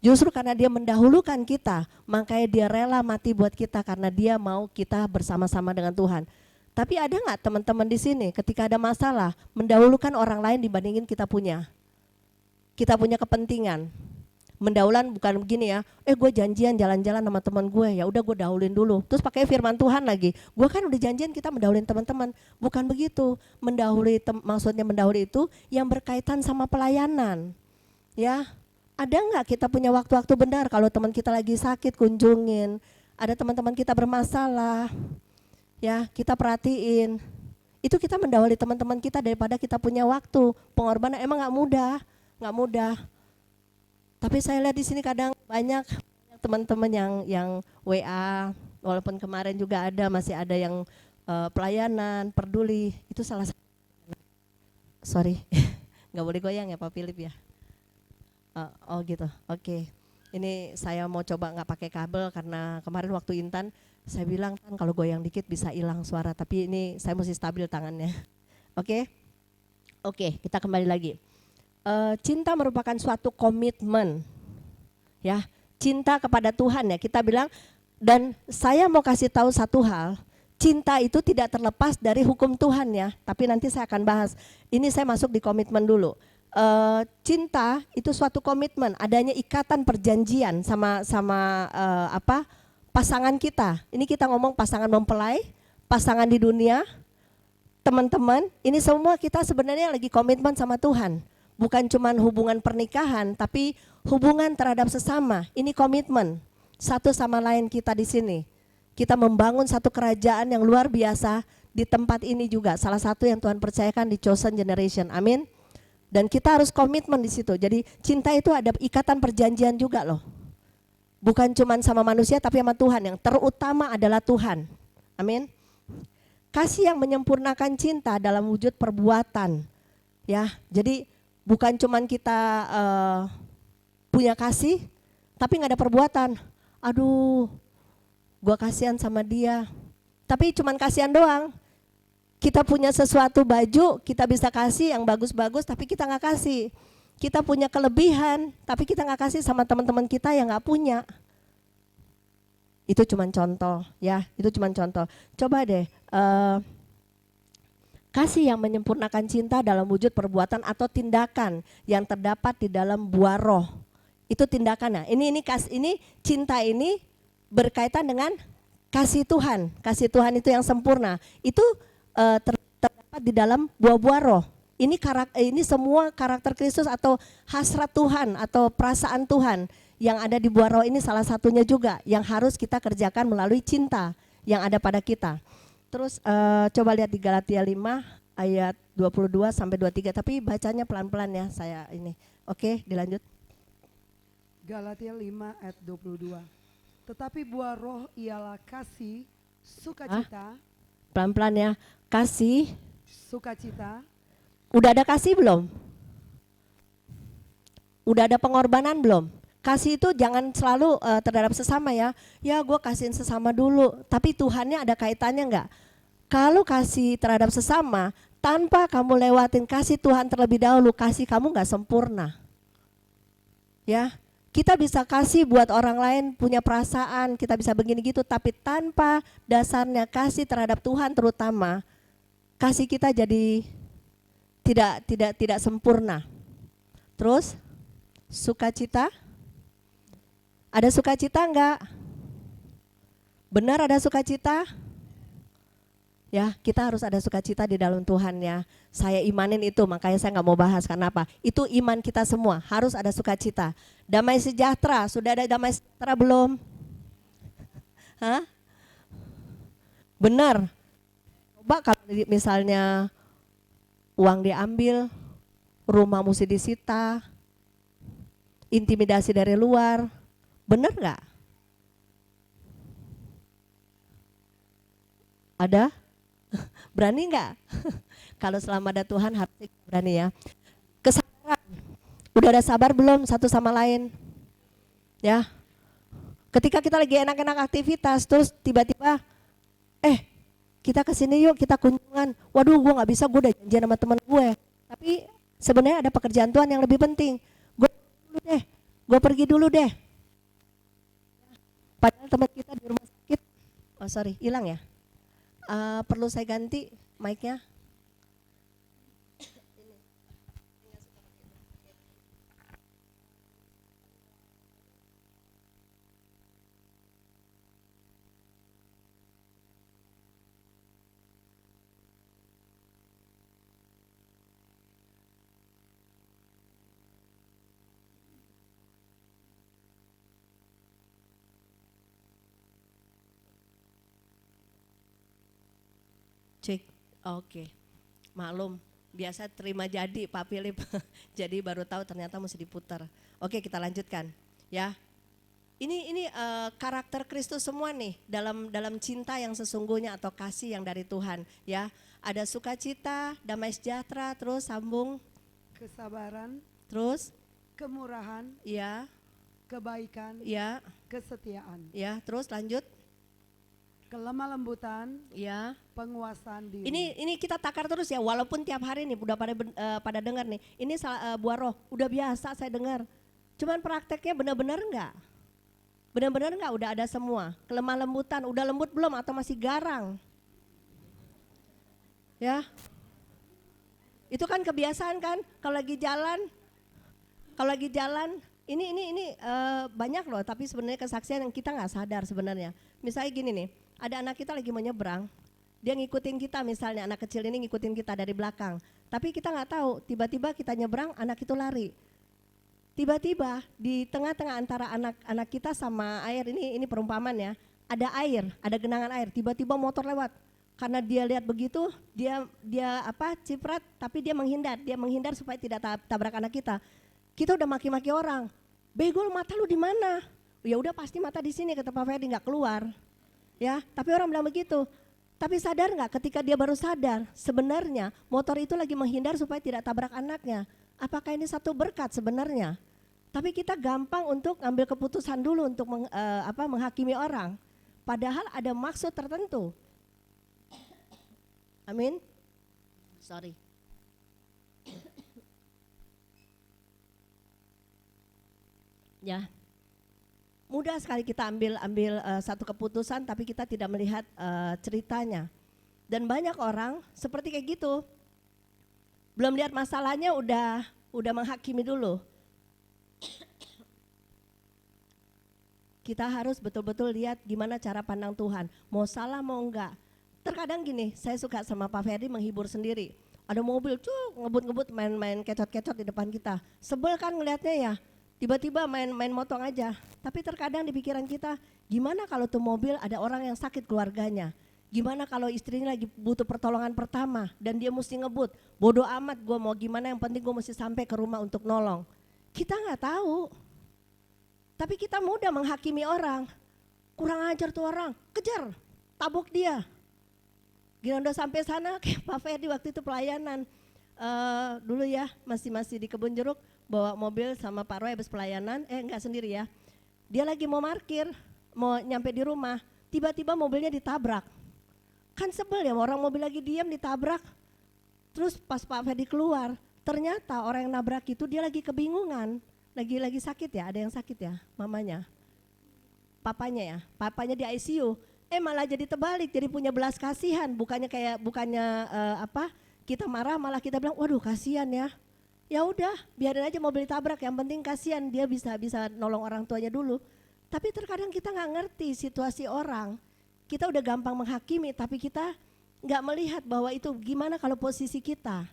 Justru karena dia mendahulukan kita, makanya dia rela mati buat kita karena dia mau kita bersama-sama dengan Tuhan. Tapi ada nggak teman-teman di sini ketika ada masalah mendahulukan orang lain dibandingin kita punya kepentingan. Mendahulukan bukan begini ya, gue janjian jalan-jalan sama teman gue, ya udah gue dahulin dulu. Terus pakai firman Tuhan lagi, gue kan udah janjian kita mendahulin teman-teman. Bukan begitu, maksudnya mendahului itu yang berkaitan sama pelayanan. Ya, ada nggak kita punya waktu-waktu benar kalau teman kita lagi sakit kunjungin, ada teman-teman kita bermasalah. Ya, kita perhatiin. Itu kita mendahului teman-teman kita daripada kita punya waktu. Pengorbanan emang nggak mudah. Tapi saya lihat di sini kadang banyak teman-teman yang WA, walaupun kemarin juga masih ada yang pelayanan, peduli. Itu salah satu. Sorry, nggak boleh goyang ya Pak Philip ya. Oh gitu, oke. Ini saya mau coba nggak pakai kabel karena kemarin waktu Intan saya bilang kan kalau goyang dikit bisa hilang suara, tapi ini saya mesti stabil tangannya. Oke, kita kembali lagi. Cinta merupakan suatu komitmen, ya. Cinta kepada Tuhan ya. Kita bilang, dan saya mau kasih tahu satu hal, cinta itu tidak terlepas dari hukum Tuhan ya. Tapi nanti saya akan bahas. Ini saya masuk di komitmen dulu. Cinta itu suatu komitmen, adanya ikatan perjanjian sama pasangan kita. Ini kita ngomong pasangan mempelai, pasangan di dunia, teman-teman, ini semua kita sebenarnya lagi komitmen sama Tuhan. Bukan cuma hubungan pernikahan, tapi hubungan terhadap sesama. Ini komitmen satu sama lain kita di sini. Kita membangun satu kerajaan yang luar biasa di tempat ini juga. Salah satu yang Tuhan percayakan di chosen generation. Amin. Dan kita harus komitmen di situ. Jadi cinta itu ada ikatan perjanjian juga loh. Bukan cuma sama manusia tapi sama Tuhan. Yang terutama adalah Tuhan. Amin. Kasih yang menyempurnakan cinta dalam wujud perbuatan. Ya, jadi bukan cuma kita punya kasih tapi nggak ada perbuatan. Aduh, gua kasihan sama dia. Tapi cuman kasihan doang. Kita punya sesuatu baju, kita bisa kasih yang bagus-bagus, tapi kita nggak kasih. Kita punya kelebihan, tapi kita nggak kasih sama teman-teman kita yang nggak punya. Itu cuman contoh, ya. Itu cuman contoh. Coba deh, kasih yang menyempurnakan cinta dalam wujud perbuatan atau tindakan yang terdapat di dalam buah roh. Itu tindakannya. Ini cinta ini berkaitan dengan kasih Tuhan. Kasih Tuhan itu yang sempurna. Itu terdapat di dalam buah-buah roh. Ini semua karakter Kristus atau hasrat Tuhan atau perasaan Tuhan yang ada di buah roh ini salah satunya juga yang harus kita kerjakan melalui cinta yang ada pada kita. Terus coba lihat di Galatia 5 ayat 22 sampai 23, tapi bacanya pelan-pelan ya saya ini. Oke, dilanjut. Galatia 5 ayat 22. Tetapi buah roh ialah kasih, sukacita. Pelan-pelan ya. Kasih, sukacita. Udah ada kasih belum? Udah ada pengorbanan belum? Kasih itu jangan selalu terhadap sesama ya. Ya gue kasihin sesama dulu, tapi Tuhannya ada kaitannya enggak? Kalau kasih terhadap sesama, tanpa kamu lewatin kasih Tuhan terlebih dahulu, kasih kamu enggak sempurna. Ya, kita bisa kasih buat orang lain, punya perasaan, kita bisa begini gitu, tapi tanpa dasarnya kasih terhadap Tuhan terutama, kasih kita jadi tidak sempurna. Terus sukacita, ada sukacita enggak? Benar ada sukacita? Ya, kita harus ada sukacita di dalam Tuhan ya. Saya imanin itu, makanya saya nggak mau bahas karena apa? Itu iman kita semua, harus ada sukacita. Damai sejahtera, sudah ada damai sejahtera belum? Hah? Benar. Coba kalau misalnya uang diambil, rumah mesti disita, intimidasi dari luar, benar nggak? Ada? Berani nggak? Kalau selama ada Tuhan harus berani ya. Kesabaran, udah ada sabar belum satu sama lain? Ya, ketika kita lagi enak-enak aktivitas, terus tiba-tiba, kita kesini yuk, kita kunjungan. Waduh, gue nggak bisa, gue udah janjian sama teman gue. Tapi sebenarnya ada pekerjaan Tuhan yang lebih penting. Gue pergi dulu deh. Padahal teman kita di rumah sakit, hilang ya. Perlu saya ganti mic-nya? Cek, oke. Maklum, biasa terima jadi Pak Philip. Jadi baru tahu ternyata mesti diputar. Oke, kita lanjutkan ya. Ini karakter Kristus semua nih dalam cinta yang sesungguhnya atau kasih yang dari Tuhan ya. Ada sukacita, damai sejahtera, terus sambung kesabaran, terus kemurahan, ya, kebaikan, ya, kesetiaan, ya, terus lanjut. Kelemah lembutan, ya, penguasaan diri. Ini kita takar terus ya, walaupun tiap hari nih udah pada dengar nih. Ini buah roh, udah biasa saya dengar. Cuman prakteknya benar-benar enggak? Benar-benar enggak udah ada semua? Kelemah lembutan, udah lembut belum atau masih garang? Ya. Itu kan kebiasaan kan, kalau lagi jalan, ini banyak loh, tapi sebenarnya kesaksian yang kita nggak sadar sebenarnya. Misalnya gini nih, ada anak kita lagi mau nyebrang, dia ngikutin kita, misalnya anak kecil ini ngikutin kita dari belakang, tapi kita nggak tahu, tiba-tiba kita nyebrang, anak itu lari. Tiba-tiba di tengah-tengah antara anak kita sama air, ini perumpamaan ya, ada air, ada genangan air, tiba-tiba motor lewat. karena dia lihat begitu, dia ciprat, tapi dia menghindar supaya tidak tabrak anak kita. Kita udah maki-maki orang, bego mata lu di mana? Ya udah pasti mata di sini, kata Pak Ferdi, nggak keluar. Ya, tapi orang bilang begitu. Tapi sadar nggak ketika dia baru sadar, sebenarnya motor itu lagi menghindar supaya tidak tabrak anaknya. Apakah ini satu berkat sebenarnya? Tapi kita gampang untuk ngambil keputusan dulu untuk menghakimi orang. Padahal ada maksud tertentu. Amin. Sorry. Ya. Mudah sekali kita ambil satu keputusan tapi kita tidak melihat ceritanya. Dan banyak orang seperti kayak gitu. Belum lihat masalahnya udah menghakimi dulu. Kita harus betul-betul lihat gimana cara pandang Tuhan. Mau salah mau enggak. Terkadang gini, saya suka sama Pak Ferdi menghibur sendiri. Ada mobil ngebut-ngebut main kecot-kecot di depan kita. Sebel kan ngelihatnya ya. Tiba-tiba main motong aja. Tapi terkadang di pikiran kita, gimana kalau tuh mobil ada orang yang sakit keluarganya? Gimana kalau istrinya lagi butuh pertolongan pertama dan dia mesti ngebut? Bodoh amat gue mau gimana, yang penting gue mesti sampai ke rumah untuk nolong. Kita nggak tahu. Tapi kita mudah menghakimi orang. Kurang ajar tuh orang, kejar, tabok dia. Gila udah sampai sana, kayak Pak Ferdi waktu itu pelayanan. Dulu ya, masih di Kebun Jeruk, bawa mobil sama Pak Roy habis pelayanan, enggak sendiri ya. Dia lagi mau parkir, mau nyampe di rumah, tiba-tiba mobilnya ditabrak. Kan sebel ya, orang mobil lagi diam ditabrak. Terus pas Pak Ferdi keluar, ternyata orang yang nabrak itu dia lagi kebingungan, lagi sakit ya, ada yang sakit ya, mamanya. Papanya di ICU. Malah jadi terbalik, jadi punya belas kasihan, bukannya kita marah, malah kita bilang, waduh kasihan ya. Ya udah, biarin aja mobil ditabrak, yang penting kasihan dia bisa nolong orang tuanya dulu. Tapi terkadang kita nggak ngerti situasi orang. Kita udah gampang menghakimi, tapi kita nggak melihat bahwa itu gimana kalau posisi kita.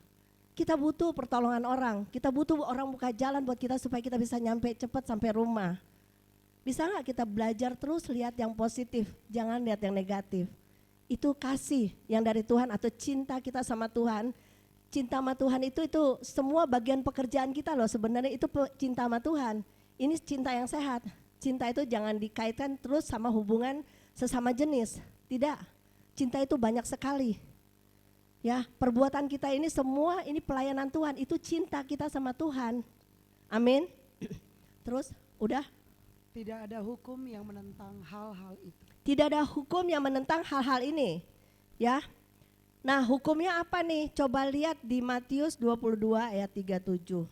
Kita butuh pertolongan orang, kita butuh orang buka jalan buat kita supaya kita bisa nyampe cepat sampai rumah. Bisa nggak kita belajar terus lihat yang positif, jangan lihat yang negatif. Itu kasih yang dari Tuhan atau cinta kita sama Tuhan. Cinta sama Tuhan itu semua bagian pekerjaan kita loh, sebenarnya itu cinta sama Tuhan. Ini cinta yang sehat. Cinta itu jangan dikaitkan terus sama hubungan sesama jenis. Tidak, cinta itu banyak sekali. Ya, perbuatan kita ini semua ini pelayanan Tuhan, itu cinta kita sama Tuhan. Amin. Terus, udah? Tidak ada hukum yang menentang hal-hal itu. Tidak ada hukum yang menentang hal-hal ini. Ya. Nah, hukumnya apa nih? Coba lihat di Matius 22 ayat 37.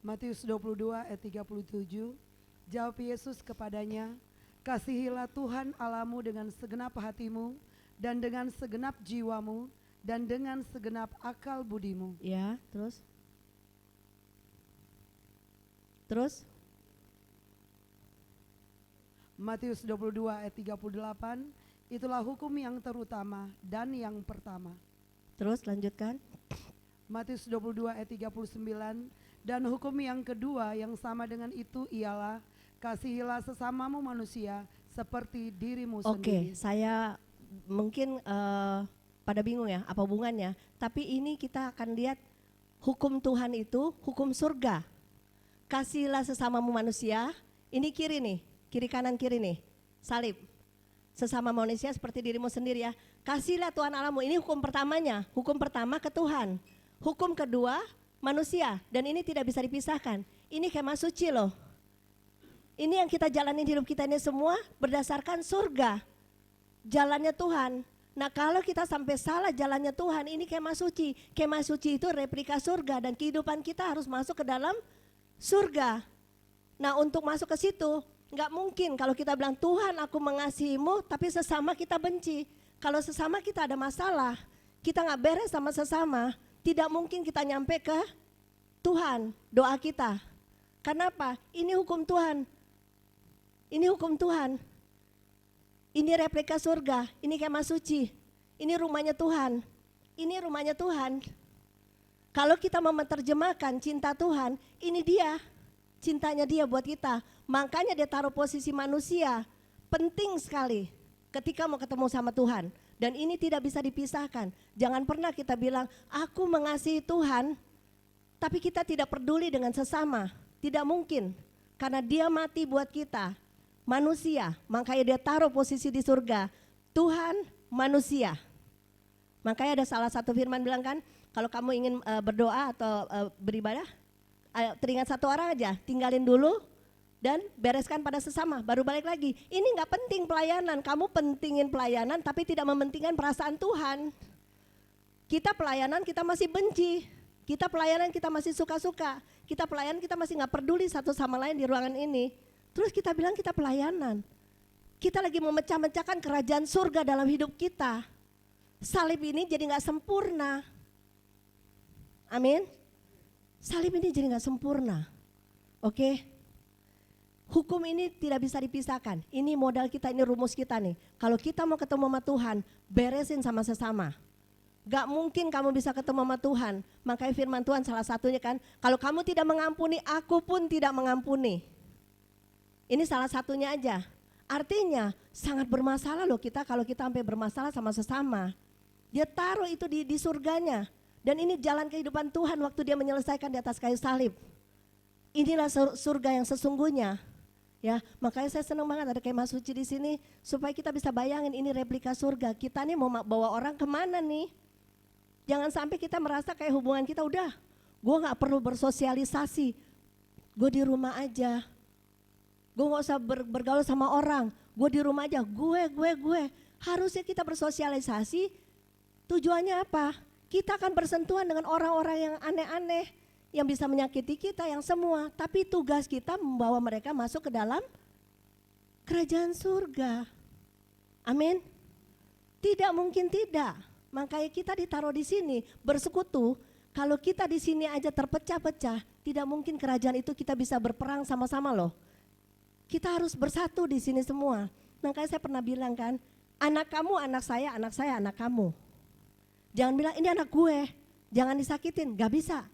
Matius 22 ayat 37, jawab Yesus kepadanya, kasihilah Tuhan Allahmu dengan segenap hatimu dan dengan segenap jiwamu dan dengan segenap akal budimu. Ya, terus? Matius 22 ayat 38, itulah hukum yang terutama dan yang pertama. Terus lanjutkan. Matius 22 ayat 39, dan hukum yang kedua yang sama dengan itu ialah kasihilah sesamamu manusia seperti dirimu sendiri. Oke, saya mungkin pada bingung ya apa hubungannya, tapi ini kita akan lihat hukum Tuhan itu hukum surga. Kasihilah sesamamu manusia, ini kiri nih, kiri kanan kiri nih, salib. Sesama manusia seperti dirimu sendiri ya. Kasihilah Tuhan Allahmu, ini hukum pertamanya, hukum pertama ke Tuhan. Hukum kedua manusia, dan ini tidak bisa dipisahkan. Ini kemah suci loh. Ini yang kita jalanin hidup kita ini semua berdasarkan surga. Jalannya Tuhan. Nah kalau kita sampai salah jalannya Tuhan, ini kemah suci. Kemah suci itu replika surga dan kehidupan kita harus masuk ke dalam surga. Nah untuk masuk ke situ, nggak mungkin kalau kita bilang Tuhan aku mengasihimu, tapi sesama kita benci. Kalau sesama kita ada masalah, kita nggak beres sama sesama, tidak mungkin kita nyampe ke Tuhan, doa kita. Kenapa? Ini hukum Tuhan. Ini hukum Tuhan. Ini replika surga, ini kemah suci. Ini rumahnya Tuhan. Ini rumahnya Tuhan. Kalau kita mau menerjemahkan cinta Tuhan, ini dia. cintanya dia buat kita. Makanya dia taruh posisi manusia. Penting sekali ketika mau ketemu sama Tuhan. Dan ini tidak bisa dipisahkan. Jangan pernah kita bilang, aku mengasihi Tuhan, tapi kita tidak peduli dengan sesama. Tidak mungkin, karena dia mati buat kita, manusia. Makanya dia taruh posisi di surga, Tuhan manusia. Makanya ada salah satu firman bilang kan, kalau kamu ingin berdoa atau beribadah, teringat satu orang aja, tinggalin dulu dan bereskan pada sesama, baru balik lagi. Ini nggak penting pelayanan, kamu pentingin pelayanan tapi tidak mementingkan perasaan Tuhan. Kita pelayanan kita masih benci, kita pelayanan kita masih suka-suka, kita pelayanan kita masih nggak peduli satu sama lain di ruangan ini. Terus kita bilang kita pelayanan, kita lagi memecah-mecahkan kerajaan surga dalam hidup kita. Salib ini jadi nggak sempurna, amin. Salib ini jadi nggak sempurna, oke? Hukum ini tidak bisa dipisahkan. Ini modal kita, ini rumus kita nih. Kalau kita mau ketemu sama Tuhan, beresin sama sesama. Gak mungkin kamu bisa ketemu sama Tuhan. Makanya firman Tuhan salah satunya kan, kalau kamu tidak mengampuni, aku pun tidak mengampuni. Ini salah satunya aja. Artinya sangat bermasalah loh kita kalau kita sampai bermasalah sama sesama. Dia taruh itu di surganya. Dan ini jalan kehidupan Tuhan waktu dia menyelesaikan di atas kayu salib. Inilah surga yang sesungguhnya. Ya, makanya saya senang banget ada kemah suci di sini supaya kita bisa bayangin ini replika surga. Kita nih mau bawa orang kemana nih? Jangan sampai kita merasa kayak hubungan kita udah, gue nggak perlu bersosialisasi, gue di rumah aja, gue nggak usah bergaul sama orang, gue di rumah aja, gue. Harusnya kita bersosialisasi. Tujuannya apa? Kita akan bersentuhan dengan orang-orang yang aneh-aneh, yang bisa menyakiti kita, yang semua. Tapi tugas kita membawa mereka masuk ke dalam kerajaan surga. Amin. Tidak mungkin tidak. Makanya kita ditaruh di sini bersekutu. Kalau kita di sini aja terpecah-pecah, tidak mungkin kerajaan itu kita bisa berperang sama-sama loh. Kita harus bersatu di sini semua. Makanya saya pernah bilang kan, anak kamu anak saya anak kamu. Jangan bilang ini anak gue, jangan disakitin, gak bisa.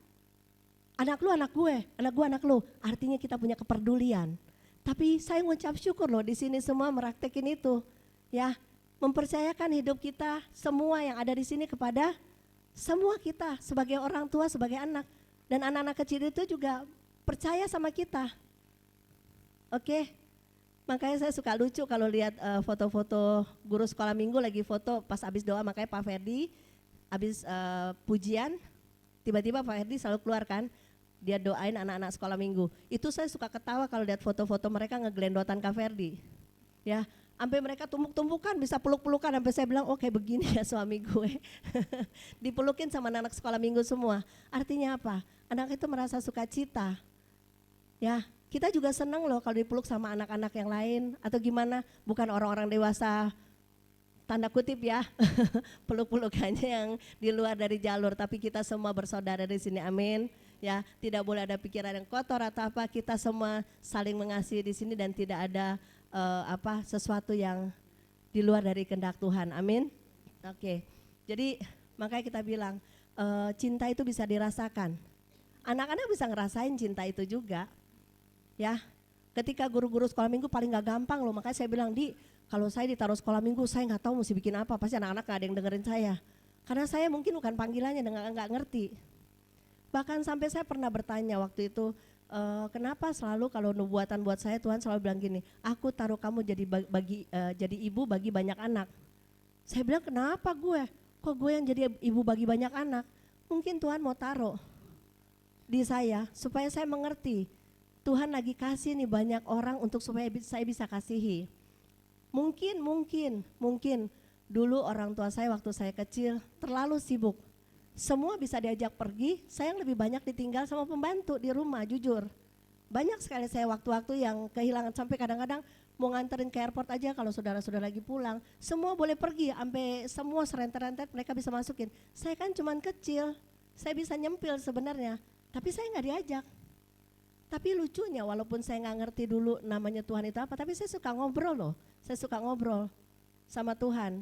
Anak lu anak gue anak lu. Artinya kita punya kepedulian. Tapi saya ngucap syukur loh di sini semua meraktekin itu. Ya, mempercayakan hidup kita semua yang ada di sini kepada semua kita sebagai orang tua, sebagai anak. Dan anak-anak kecil itu juga percaya sama kita. Oke. Makanya saya suka lucu kalau lihat foto-foto guru sekolah minggu lagi foto pas habis doa, makanya Pak Ferdi habis pujian tiba-tiba Pak Ferdi selalu keluar kan. Dia doain anak-anak sekolah minggu. Itu saya suka ketawa kalau lihat foto-foto mereka ngegelendotan Kak Ferdi. Ya, sampai mereka tumpuk-tumpukan, bisa peluk-pelukan, sampai saya bilang, oh kayak begini ya suami gue. Dipelukin sama anak sekolah minggu semua. Artinya apa? Anak itu merasa sukacita. Ya, kita juga senang loh kalau dipeluk sama anak-anak yang lain atau gimana? Bukan orang-orang dewasa tanda kutip ya, peluk-pelukannya yang di luar dari jalur, tapi kita semua bersaudara di sini, amin. Ya, tidak boleh ada pikiran yang kotor atau apa, kita semua saling mengasihi di sini dan tidak ada sesuatu yang di luar dari kehendak Tuhan, amin. Oke, jadi makanya kita bilang cinta itu bisa dirasakan. Anak-anak bisa ngerasain cinta itu juga, ya. Ketika guru-guru sekolah minggu paling gak gampang loh, makanya saya bilang kalau saya ditaruh sekolah minggu saya nggak tahu mesti bikin apa, pasti anak-anak gak ada yang dengerin saya. Karena saya mungkin bukan panggilannya dan nggak ngerti. Bahkan sampai saya pernah bertanya waktu itu, kenapa selalu kalau nubuatan buat saya Tuhan selalu bilang gini, aku taruh kamu jadi ibu bagi banyak anak. Saya bilang kenapa gue? Kok gue yang jadi ibu bagi banyak anak? Mungkin Tuhan mau taruh di saya supaya saya mengerti. Tuhan lagi kasih nih banyak orang untuk supaya saya bisa kasihi. Mungkin dulu orang tua saya waktu saya kecil terlalu sibuk. Semua bisa diajak pergi, saya yang lebih banyak ditinggal sama pembantu di rumah, jujur. Banyak sekali saya waktu-waktu yang kehilangan, sampai kadang-kadang mau nganterin ke airport aja kalau saudara-saudara lagi pulang. Semua boleh pergi, sampai semua serentet-rentet mereka bisa masukin. Saya kan cuman kecil, saya bisa nyempil sebenarnya, tapi saya nggak diajak. Tapi lucunya walaupun saya nggak ngerti dulu namanya Tuhan itu apa, tapi saya suka ngobrol loh. Saya suka ngobrol sama Tuhan.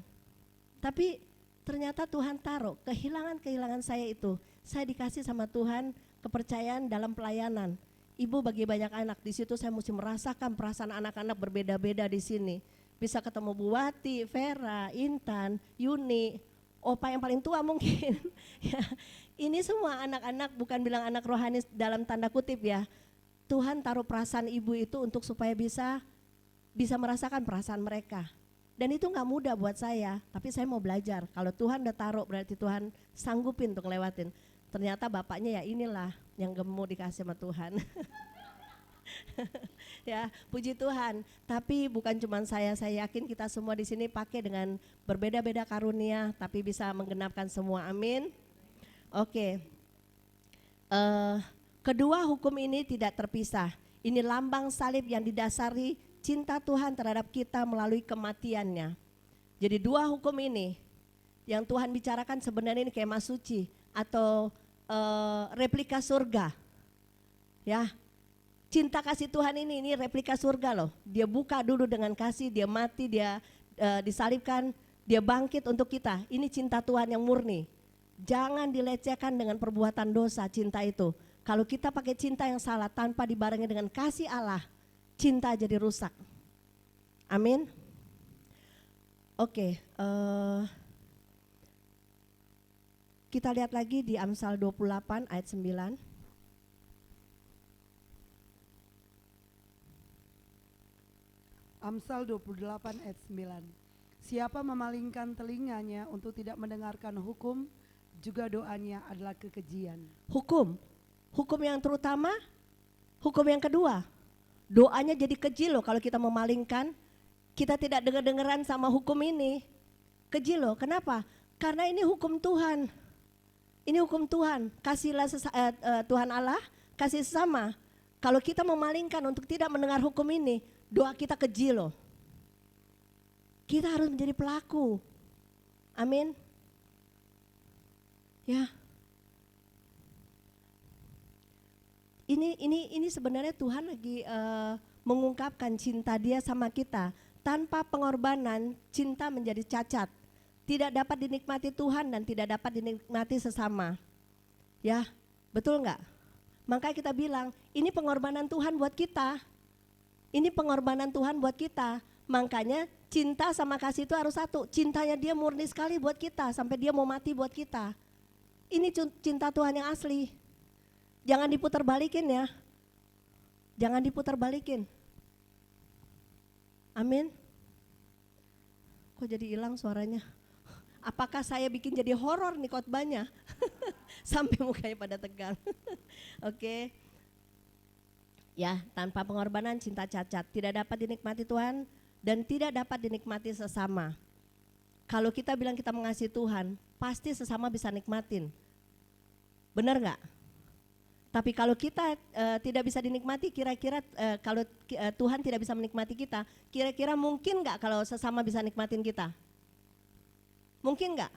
Tapi ternyata Tuhan taruh kehilangan saya itu. Saya dikasih sama Tuhan kepercayaan dalam pelayanan. Ibu bagi banyak anak, di situ saya mesti merasakan perasaan anak-anak berbeda-beda di sini. Bisa ketemu Bu Wati, Vera, Intan, Yuni, opa yang paling tua mungkin. Ya, ini semua anak-anak, bukan bilang anak rohani dalam tanda kutip ya. Tuhan taruh perasaan ibu itu untuk supaya bisa merasakan perasaan mereka. Dan itu nggak mudah buat saya, tapi saya mau belajar. Kalau Tuhan udah taruh berarti Tuhan sanggupin untuk lewatin. Ternyata bapaknya ya inilah yang gemuk dikasih sama Tuhan. Ya, puji Tuhan. Tapi bukan cuma saya yakin kita semua di sini pakai dengan berbeda-beda karunia, tapi bisa menggenapkan semua. Amin. Oke. Kedua, hukum ini tidak terpisah. Ini lambang salib yang didasari cinta Tuhan terhadap kita melalui kematiannya. Jadi dua hukum ini yang Tuhan bicarakan sebenarnya ini kemah suci atau replika surga. Ya, cinta kasih Tuhan ini replika surga loh. Dia buka dulu dengan kasih, dia mati, dia disalibkan, dia bangkit untuk kita. Ini cinta Tuhan yang murni. Jangan dilecehkan dengan perbuatan dosa cinta itu. Kalau kita pakai cinta yang salah tanpa dibarengi dengan kasih Allah, cinta jadi rusak. Amin. Oke, kita lihat lagi di Amsal 28 ayat 9. Amsal 28 ayat 9. Siapa memalingkan telinganya untuk tidak mendengarkan hukum, juga doanya adalah kekejian. Hukum yang terutama, hukum yang kedua, doanya jadi keji loh kalau kita memalingkan, kita tidak dengar-dengaran sama hukum ini. Keji loh, kenapa? Karena ini hukum Tuhan. Ini hukum Tuhan, kasihlah Tuhan Allah, kasih sesama. Kalau kita memalingkan untuk tidak mendengar hukum ini, doa kita keji loh. Kita harus menjadi pelaku. Amin. Ya. Ini sebenarnya Tuhan lagi mengungkapkan cinta Dia sama kita. Tanpa pengorbanan, cinta menjadi cacat. Tidak dapat dinikmati Tuhan dan tidak dapat dinikmati sesama. Ya, betul enggak? Makanya kita bilang, ini pengorbanan Tuhan buat kita. Ini pengorbanan Tuhan buat kita. Makanya cinta sama kasih itu harus satu. Cintanya Dia murni sekali buat kita, sampai Dia mau mati buat kita. Ini cinta Tuhan yang asli. Jangan diputar balikin ya. Jangan diputar balikin. Amin. Kok jadi hilang suaranya? Apakah saya bikin jadi horor nih khotbahnya? Sampai mukanya pada tegang. Oke. Ya, tanpa pengorbanan cinta cacat, tidak dapat dinikmati Tuhan dan tidak dapat dinikmati sesama. Kalau kita bilang kita mengasihi Tuhan, pasti sesama bisa nikmatin. Benar nggak? Tapi kalau kita tidak bisa dinikmati, kira-kira kalau Tuhan tidak bisa menikmati kita, kira-kira mungkin nggak kalau sesama bisa nikmatin kita? Mungkin nggak?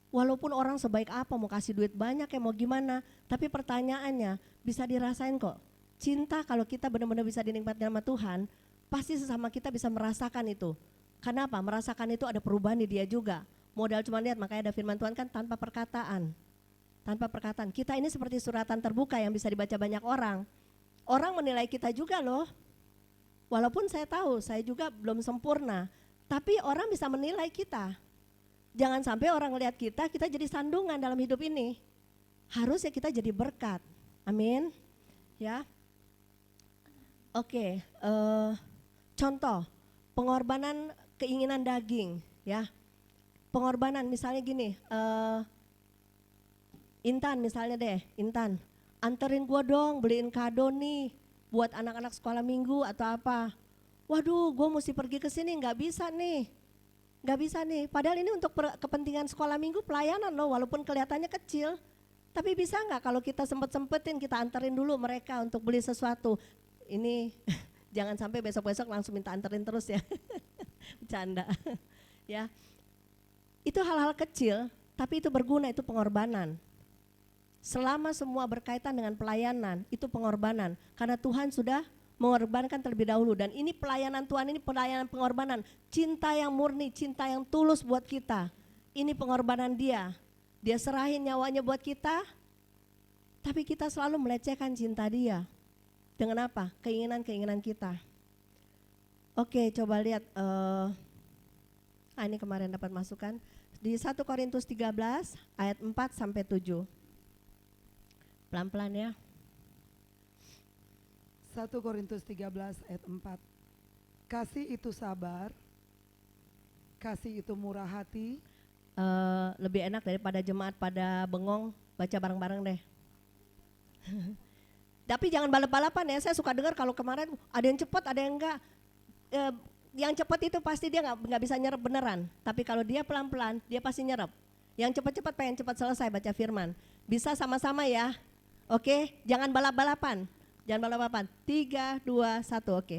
Walaupun orang sebaik apa, mau kasih duit banyak ya mau gimana, tapi pertanyaannya bisa dirasain kok. Cinta kalau kita benar-benar bisa dinikmati sama Tuhan, pasti sesama kita bisa merasakan itu. Kenapa? Merasakan itu ada perubahan di dia juga. Modal cuma lihat, makanya ada firman Tuhan kan tanpa perkataan. Tanpa perkataan, kita ini seperti suratan terbuka yang bisa dibaca banyak orang. Orang menilai kita juga loh. Walaupun saya tahu, saya juga belum sempurna. Tapi orang bisa menilai kita. Jangan sampai orang lihat kita jadi sandungan dalam hidup ini. Harusnya kita jadi berkat. Amin. Ya. Oke, contoh pengorbanan keinginan daging. Ya, pengorbanan misalnya gini. Intan misalnya deh, Intan, anterin gua dong beliin kado nih buat anak-anak sekolah minggu atau apa. Waduh, gua mesti pergi ke sini, nggak bisa nih. Padahal ini untuk kepentingan sekolah minggu pelayanan loh, walaupun kelihatannya kecil. Tapi bisa nggak kalau kita sempet-sempetin, kita anterin dulu mereka untuk beli sesuatu. Ini jangan sampai besok-besok langsung minta anterin terus ya. Bercanda. Ya. Itu hal-hal kecil, tapi itu berguna, itu pengorbanan. Selama semua berkaitan dengan pelayanan, itu pengorbanan. Karena Tuhan sudah mengorbankan terlebih dahulu. Dan ini pelayanan Tuhan, ini pelayanan pengorbanan. Cinta yang murni, cinta yang tulus buat kita. Ini pengorbanan Dia. Dia serahin nyawanya buat kita. Tapi kita selalu melecehkan cinta dia. Dengan apa? Keinginan-keinginan kita. Oke, coba lihat. Ini kemarin dapat masukan. Di 1 Korintus 13 ayat 4 sampai 7. Pelan-pelan ya. 1 Korintus 13 ayat 4. Kasih itu sabar, kasih itu murah hati. Lebih enak daripada jemaat pada bengong, baca bareng-bareng deh. Tapi jangan balap-balapan ya, saya suka dengar kalau kemarin ada yang cepat, ada yang enggak. Yang cepat itu pasti dia nggak bisa nyerap beneran, tapi kalau dia pelan-pelan, dia pasti nyerap. Yang cepat-cepat pengen cepat selesai baca firman. Bisa sama-sama ya, oke? Jangan balap-balapan, jangan balap-balapan. 3, 2, 1, oke.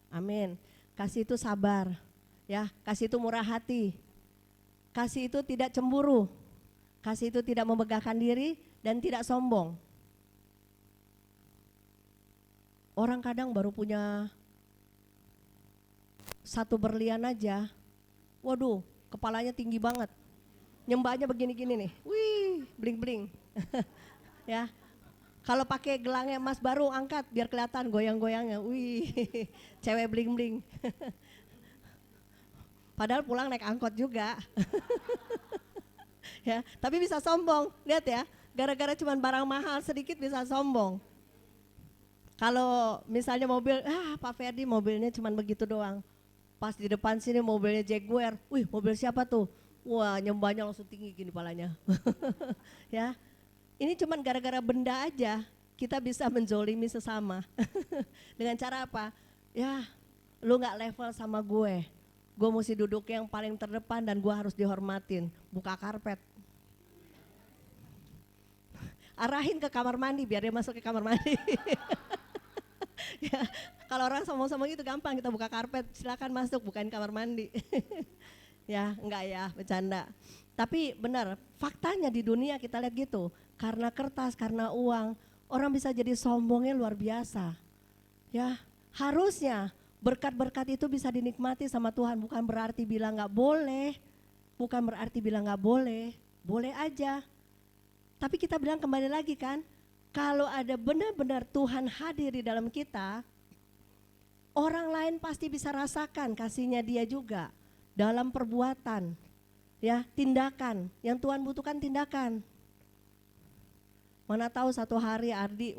Amin. Kasih itu sabar, ya. Kasih itu murah hati. Kasih itu tidak cemburu. Kasih itu tidak membanggakan diri dan tidak sombong. Orang kadang baru punya 1 berlian aja, waduh, kepalanya tinggi banget. Nyembahnya begini-gini nih, wih, bling-bling. Ya. Kalau pakai gelangnya emas baru angkat biar kelihatan goyang-goyangnya. Wih, cewek bling-bling. Padahal pulang naik angkot juga. Ya, tapi bisa sombong. Lihat ya, gara-gara cuma barang mahal sedikit bisa sombong. Kalau misalnya mobil, Pak Ferdi mobilnya cuma begitu doang. Pas di depan sini mobilnya Jaguar. Wih, mobil siapa tuh? Wah, nyembahnya langsung tinggi gini palanya. Ya. Ini cuma gara-gara benda aja kita bisa menzolimi sesama. Dengan cara apa? Ya, lu gak level sama gue mesti duduk yang paling terdepan dan gue harus dihormatin. Buka karpet. Arahin ke kamar mandi biar dia masuk ke kamar mandi. Ya, kalau orang sombong-sombong itu gampang, kita buka karpet, silakan masuk, bukain kamar mandi. Ya, enggak ya, bercanda. Tapi benar, faktanya di dunia kita lihat gitu. Karena kertas, karena uang, orang bisa jadi sombongnya luar biasa. Ya, harusnya berkat-berkat itu bisa dinikmati sama Tuhan, bukan berarti bilang nggak boleh, bukan berarti bilang nggak boleh, boleh aja. Tapi kita bilang kembali lagi kan, kalau ada benar-benar Tuhan hadir di dalam kita, orang lain pasti bisa rasakan kasihnya dia juga dalam perbuatan, ya tindakan. Yang Tuhan butuhkan tindakan. Mana tahu satu hari Ardi,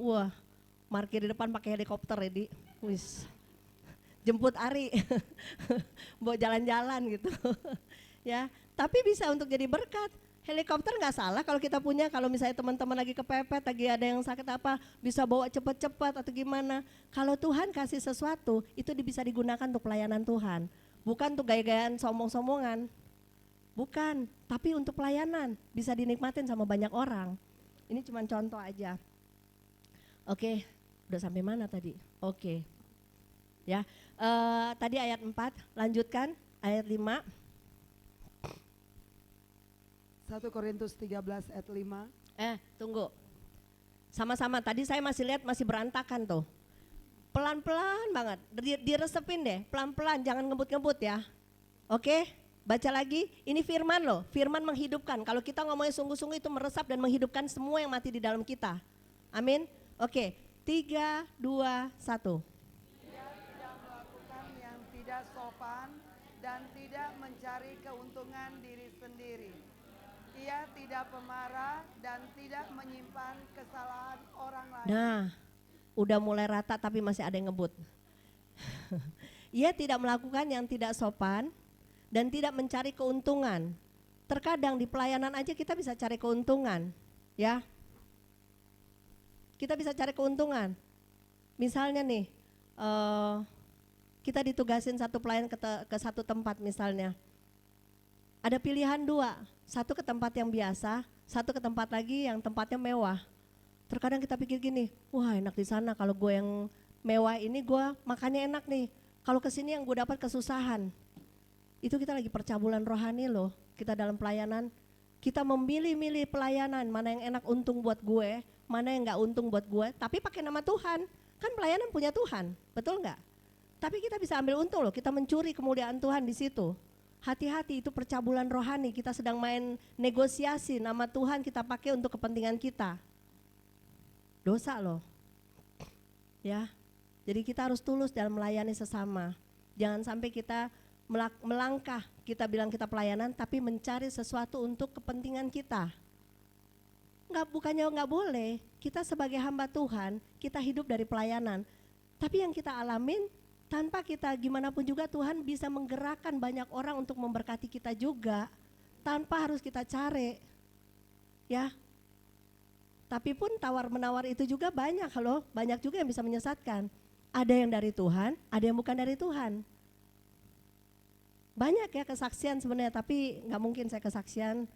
parkir di depan pakai helikopter ya Di, jemput Ari, bawa jalan-jalan gitu, ya. Tapi bisa untuk jadi berkat. Helikopter nggak salah kalau kita punya, kalau misalnya teman-teman lagi kepepet, lagi ada yang sakit apa, bisa bawa cepat-cepat atau gimana. Kalau Tuhan kasih sesuatu, itu bisa digunakan untuk pelayanan Tuhan. Bukan untuk gaya-gayaan sombong-sombongan, bukan, tapi untuk pelayanan, bisa dinikmatin sama banyak orang. Ini cuma contoh aja. Oke, udah sampai mana tadi? Oke. Ya, tadi ayat 4, lanjutkan ayat 5. 1 Korintus 13 ayat 5. Tunggu. Sama-sama, tadi saya masih lihat masih berantakan tuh. Pelan-pelan banget, diresepin deh, pelan-pelan, jangan ngebut-ngebut ya. Oke, baca lagi, ini firman loh, firman menghidupkan. Kalau kita ngomongnya sungguh-sungguh itu meresap dan menghidupkan semua yang mati di dalam kita. Amin. Oke, 3, 2, 1. Dia tidak melakukan yang tidak sopan dan tidak mencari keuntungan diri sendiri. Ia tidak pemarah dan tidak menyimpan kesalahan orang lain. Nah, udah mulai rata tapi masih ada yang ngebut. Ia tidak melakukan yang tidak sopan dan tidak mencari keuntungan. Terkadang di pelayanan aja kita bisa cari keuntungan, ya. Kita bisa cari keuntungan. Misalnya nih, kita ditugasin satu pelayan ke satu tempat misalnya. Ada pilihan 2, satu ke tempat yang biasa, satu ke tempat lagi yang tempatnya mewah. Terkadang kita pikir gini, wah enak di sana, kalau gue yang mewah ini gue makannya enak nih. Kalau kesini yang gue dapat kesusahan. Itu kita lagi percabulan rohani loh, kita dalam pelayanan. Kita memilih-milih pelayanan, mana yang enak untung buat gue, mana yang gak untung buat gue, tapi pakai nama Tuhan. Kan pelayanan punya Tuhan, betul gak? Tapi kita bisa ambil untung loh, kita mencuri kemuliaan Tuhan di situ. Hati-hati, itu percabulan rohani, kita sedang main negosiasi, nama Tuhan kita pakai untuk kepentingan kita. Dosa loh. Ya. Jadi kita harus tulus dalam melayani sesama. Jangan sampai kita melangkah, kita bilang kita pelayanan tapi mencari sesuatu untuk kepentingan kita. Bukannya nggak boleh, kita sebagai hamba Tuhan, kita hidup dari pelayanan. Tapi yang kita alamin, tanpa kita gimana pun juga Tuhan bisa menggerakkan banyak orang untuk memberkati kita juga, tanpa harus kita cari, ya. Tapi pun tawar-menawar itu juga banyak loh, banyak juga yang bisa menyesatkan. Ada yang dari Tuhan, ada yang bukan dari Tuhan. Banyak ya kesaksian sebenarnya, tapi nggak mungkin saya kesaksian.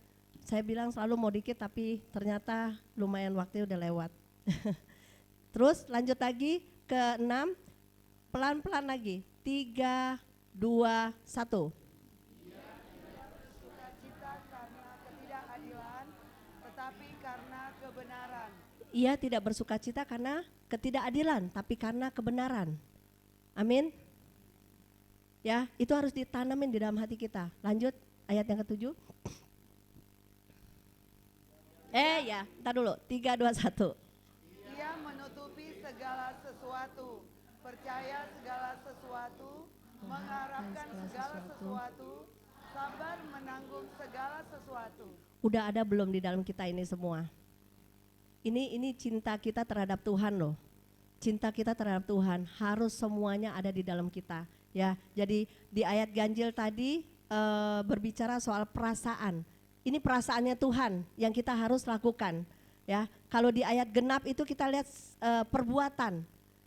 Saya bilang selalu mau dikit, tapi ternyata lumayan waktu udah lewat. Terus lanjut lagi ke 6. Pelan-pelan lagi, 3, 2, 1. Ia tidak bersukacita karena ketidakadilan, tetapi karena kebenaran. Ia tidak bersukacita karena ketidakadilan, tapi karena kebenaran. Amin. Ya, itu harus ditanamin di dalam hati kita. Lanjut, ayat yang ke-7. Ya, entar dulu, 3, 2, 1. Ia menutupi segala sesuatu, percaya segala sesuatu, mengharapkan segala sesuatu, sabar menanggung segala sesuatu. Udah ada belum di dalam kita ini semua? Ini cinta kita terhadap Tuhan loh. Cinta kita terhadap Tuhan harus semuanya ada di dalam kita. Ya, jadi di ayat ganjil tadi berbicara soal perasaan. Ini perasaannya Tuhan yang kita harus lakukan. Ya, kalau di ayat genap itu kita lihat perbuatan.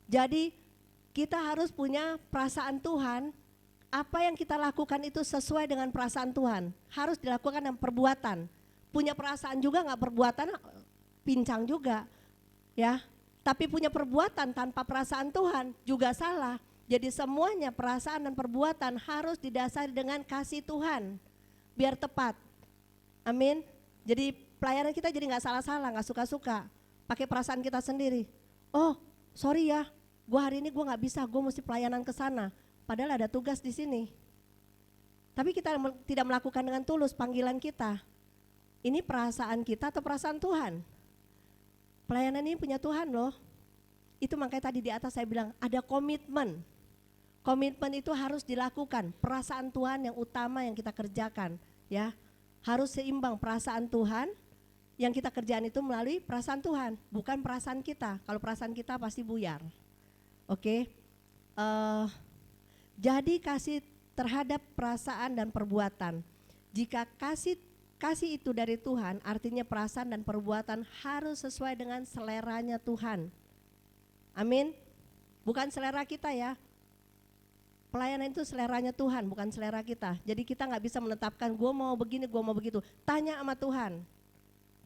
Jadi kita harus punya perasaan Tuhan, apa yang kita lakukan itu sesuai dengan perasaan Tuhan, harus dilakukan dengan perbuatan. Punya perasaan juga nggak perbuatan, pincang juga, ya. Tapi punya perbuatan tanpa perasaan Tuhan juga salah. Jadi semuanya perasaan dan perbuatan harus didasari dengan kasih Tuhan, biar tepat. Amin. Jadi pelayanan kita jadi nggak salah-salah, nggak suka-suka, pakai perasaan kita sendiri. Oh, sorry ya. Gue hari ini gue nggak bisa, gue mesti pelayanan ke sana. Padahal ada tugas di sini. Tapi kita tidak melakukan dengan tulus panggilan kita. Ini perasaan kita atau perasaan Tuhan? Pelayanan ini punya Tuhan loh. Itu makanya tadi di atas saya bilang ada komitmen. Komitmen itu harus dilakukan. Perasaan Tuhan yang utama yang kita kerjakan, ya. Harus seimbang perasaan Tuhan yang kita kerjaan itu melalui perasaan Tuhan, bukan perasaan kita. Kalau perasaan kita pasti buyar. Oke, jadi kasih terhadap perasaan dan perbuatan. Jika kasih itu dari Tuhan, artinya perasaan dan perbuatan harus sesuai dengan seleranya Tuhan. Amin. Bukan selera kita ya. Pelayanan itu seleranya Tuhan, bukan selera kita. Jadi kita nggak bisa menetapkan gue mau begini, gue mau begitu. Tanya sama Tuhan.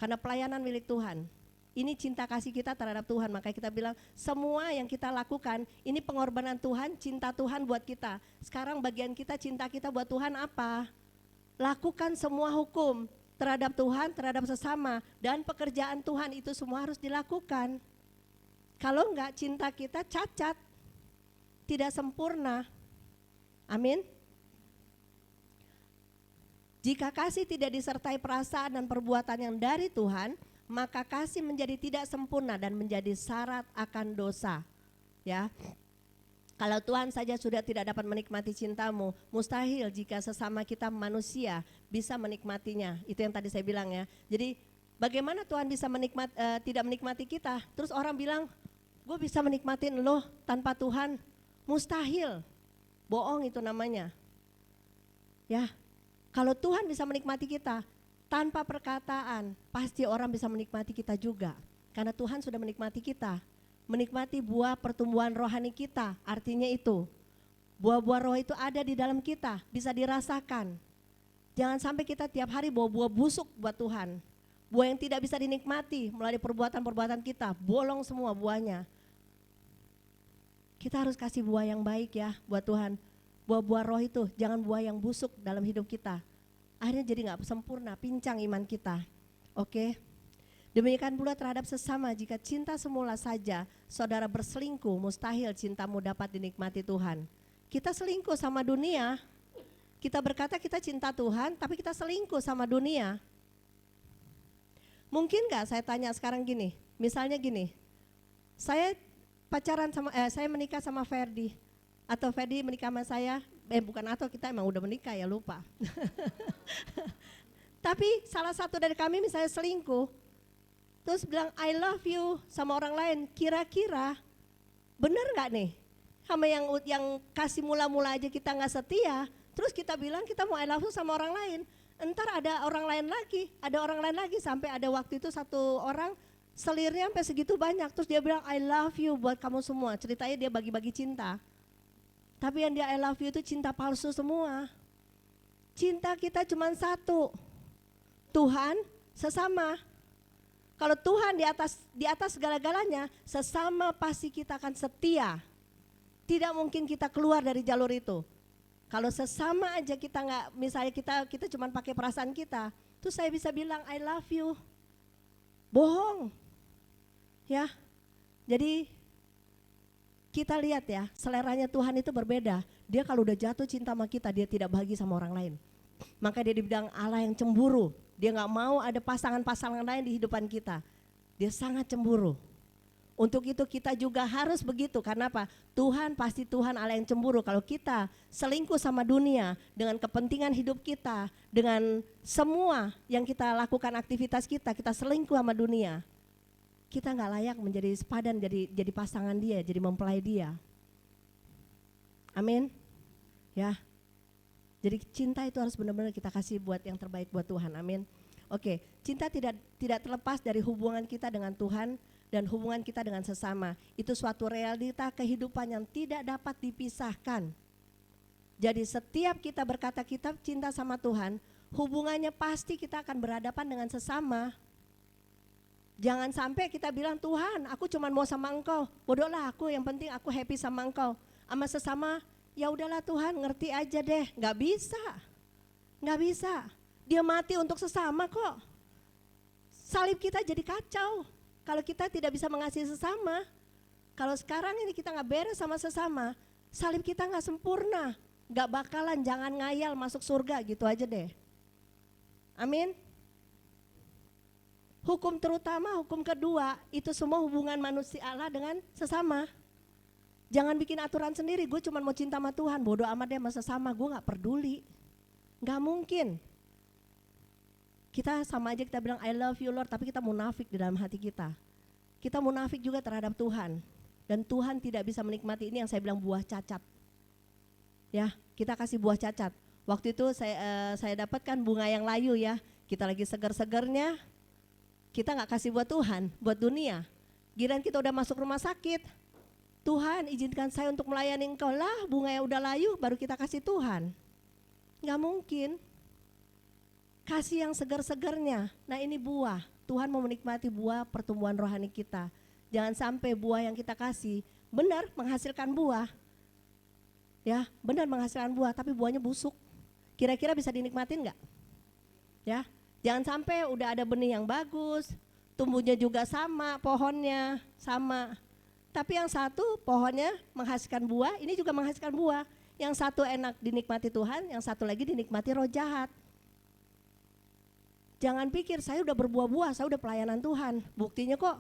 Karena pelayanan milik Tuhan. Ini cinta kasih kita terhadap Tuhan, makanya kita bilang semua yang kita lakukan ini pengorbanan Tuhan, cinta Tuhan buat kita. Sekarang bagian kita, cinta kita buat Tuhan apa? Lakukan semua hukum terhadap Tuhan, terhadap sesama, dan pekerjaan Tuhan itu semua harus dilakukan. Kalau enggak, cinta kita cacat, tidak sempurna. Amin. Jika kasih tidak disertai perasaan dan perbuatan yang dari Tuhan, maka kasih menjadi tidak sempurna dan menjadi syarat akan dosa. Ya, kalau Tuhan saja sudah tidak dapat menikmati cintamu, mustahil jika sesama kita manusia bisa menikmatinya. Itu yang tadi saya bilang ya. Jadi bagaimana Tuhan bisa tidak menikmati kita? Terus orang bilang, gue bisa menikmatin lo tanpa Tuhan? Mustahil, bohong itu namanya. Ya, kalau Tuhan bisa menikmati kita, tanpa perkataan, pasti orang bisa menikmati kita juga. Karena Tuhan sudah menikmati kita. Menikmati buah pertumbuhan rohani kita, artinya itu. Buah-buah roh itu ada di dalam kita, bisa dirasakan. Jangan sampai kita tiap hari bawa buah busuk buat Tuhan. Buah yang tidak bisa dinikmati melalui perbuatan-perbuatan kita, bolong semua buahnya. Kita harus kasih buah yang baik ya buat Tuhan. Buah-buah roh itu, jangan buah yang busuk dalam hidup kita. Akhirnya jadi gak sempurna, pincang iman kita. Oke. Demikian pula terhadap sesama, jika cinta semula saja saudara berselingkuh, mustahil cintamu dapat dinikmati Tuhan. Kita selingkuh sama dunia, kita berkata kita cinta Tuhan, tapi kita selingkuh sama dunia. Mungkin gak saya tanya sekarang gini, misalnya gini, saya menikah sama Ferdi, atau Ferdi menikah sama saya, bukan atau, kita emang udah menikah ya, lupa. Tapi salah satu dari kami misalnya selingkuh, terus bilang I love you sama orang lain, kira-kira benar gak nih? Sama yang kasih mula-mula aja kita gak setia, terus kita bilang kita mau I love you sama orang lain. Entar ada orang lain lagi, sampai ada waktu itu satu orang selirnya sampai segitu banyak, terus dia bilang I love you buat kamu semua, ceritanya dia bagi-bagi cinta. Tapi yang dia I love you itu cinta palsu semua. Cinta kita cuma satu, Tuhan, sesama. Kalau Tuhan di atas segala-galanya, sesama pasti kita akan setia. Tidak mungkin kita keluar dari jalur itu. Kalau sesama aja kita nggak, misalnya kita cuma pakai perasaan kita, terus saya bisa bilang I love you, bohong, ya. Jadi kita lihat ya, seleranya Tuhan itu berbeda. Dia kalau udah jatuh cinta sama kita, dia tidak bagi sama orang lain. Maka dia dibilang Allah yang cemburu. Dia nggak mau ada pasangan-pasangan lain di hidupan kita. Dia sangat cemburu. Untuk itu kita juga harus begitu, karena apa? Tuhan pasti Tuhan Allah yang cemburu kalau kita selingkuh sama dunia dengan kepentingan hidup kita, dengan semua yang kita lakukan aktivitas kita selingkuh sama dunia. Kita nggak layak menjadi sepadan, jadi pasangan dia, jadi mempelai dia. Amin. Ya. Jadi cinta itu harus benar-benar kita kasih buat yang terbaik buat Tuhan. Amin. Oke, cinta tidak terlepas dari hubungan kita dengan Tuhan dan hubungan kita dengan sesama. Itu suatu realita kehidupan yang tidak dapat dipisahkan. Jadi setiap kita berkata kita cinta sama Tuhan, hubungannya pasti kita akan berhadapan dengan sesama. Jangan sampai kita bilang Tuhan aku cuma mau sama engkau, bodohlah aku, yang penting aku happy sama engkau. Sama sesama, ya udahlah Tuhan ngerti aja deh, gak bisa. Dia mati untuk sesama kok. Salib kita jadi kacau. Kalau kita tidak bisa mengasihi sesama, kalau sekarang ini kita gak beres sama sesama, salib kita gak sempurna, gak bakalan, jangan ngayal masuk surga gitu aja deh. Amin. Hukum terutama, hukum kedua, itu semua hubungan manusia Allah dengan sesama. Jangan bikin aturan sendiri, gue cuma mau cinta sama Tuhan, bodoh amat deh sama sesama, gue gak peduli. Gak mungkin. Kita sama aja kita bilang I love you Lord, tapi kita munafik di dalam hati kita. Kita munafik juga terhadap Tuhan. Dan Tuhan tidak bisa menikmati, ini yang saya bilang buah cacat. Ya, kita kasih buah cacat. Waktu itu saya dapatkan bunga yang layu ya. Kita lagi segar-segarnya, kita gak kasih buat Tuhan, buat dunia. Giliran kita udah masuk rumah sakit, Tuhan izinkan saya untuk melayani engkau lah, bunga yang udah layu baru kita kasih Tuhan. Gak mungkin. Kasih yang segar-segarnya. Nah ini buah. Tuhan mau menikmati buah pertumbuhan rohani kita. Jangan sampai buah yang kita kasih benar menghasilkan buah. Ya, benar menghasilkan buah tapi buahnya busuk. Kira-kira bisa dinikmatin enggak? Ya, jangan sampai udah ada benih yang bagus, tumbuhnya juga sama, pohonnya sama. Tapi yang satu pohonnya menghasilkan buah, ini juga menghasilkan buah. Yang satu enak dinikmati Tuhan, yang satu lagi dinikmati roh jahat. Jangan pikir saya udah berbuah-buah, saya udah pelayanan Tuhan. Buktinya kok,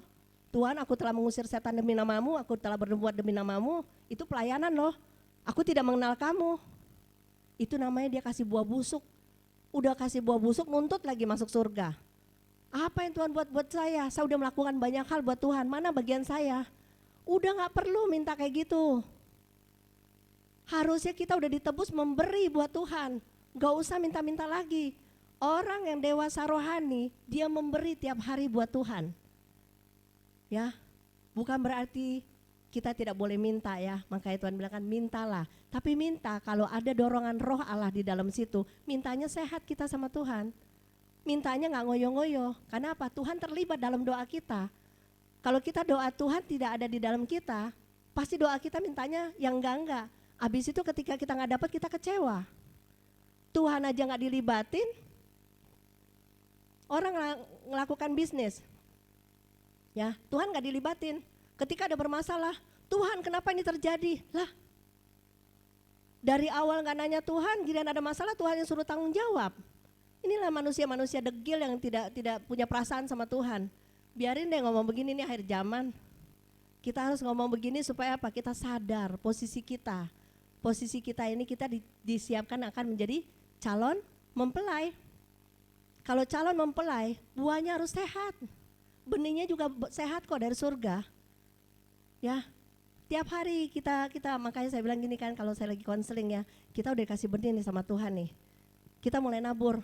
Tuhan aku telah mengusir setan demi namamu, aku telah berbuat demi namamu, itu pelayanan loh. Aku tidak mengenal kamu. Itu namanya dia kasih buah busuk. Udah kasih buah busuk, nuntut lagi masuk surga. Apa yang Tuhan buat saya? Saya udah melakukan banyak hal buat Tuhan, mana bagian saya? Udah gak perlu minta kayak gitu. Harusnya kita udah ditebus memberi buat Tuhan. Gak usah minta-minta lagi. Orang yang dewasa rohani, dia memberi tiap hari buat Tuhan. Ya, bukan berarti kita tidak boleh minta ya. Makanya Tuhan bilang kan mintalah. Tapi minta kalau ada dorongan roh Allah di dalam situ, mintanya sehat kita sama Tuhan. Mintanya gak ngoyo-ngoyo. Karena apa? Tuhan terlibat dalam doa kita. Kalau kita doa Tuhan tidak ada di dalam kita, pasti doa kita mintanya yang enggak. Habis itu ketika kita gak dapat kita kecewa. Tuhan aja gak dilibatin, orang melakukan bisnis, Ya, Tuhan nggak dilibatin. Ketika ada bermasalah, Tuhan kenapa ini terjadi? Lah, dari awal nggak nanya Tuhan, giliran ada masalah Tuhan yang suruh tanggung jawab. Inilah manusia-manusia degil yang tidak punya perasaan sama Tuhan. Biarin deh ngomong begini, ini akhir zaman. Kita harus ngomong begini supaya apa? Kita sadar posisi kita. Posisi kita ini kita disiapkan akan menjadi calon mempelai. Kalau calon mempelai, buahnya harus sehat. Benihnya juga sehat kok dari surga. Ya, tiap hari kita makanya saya bilang gini kan, kalau saya lagi konseling ya, kita udah kasih benih nih sama Tuhan nih. Kita mulai nabur.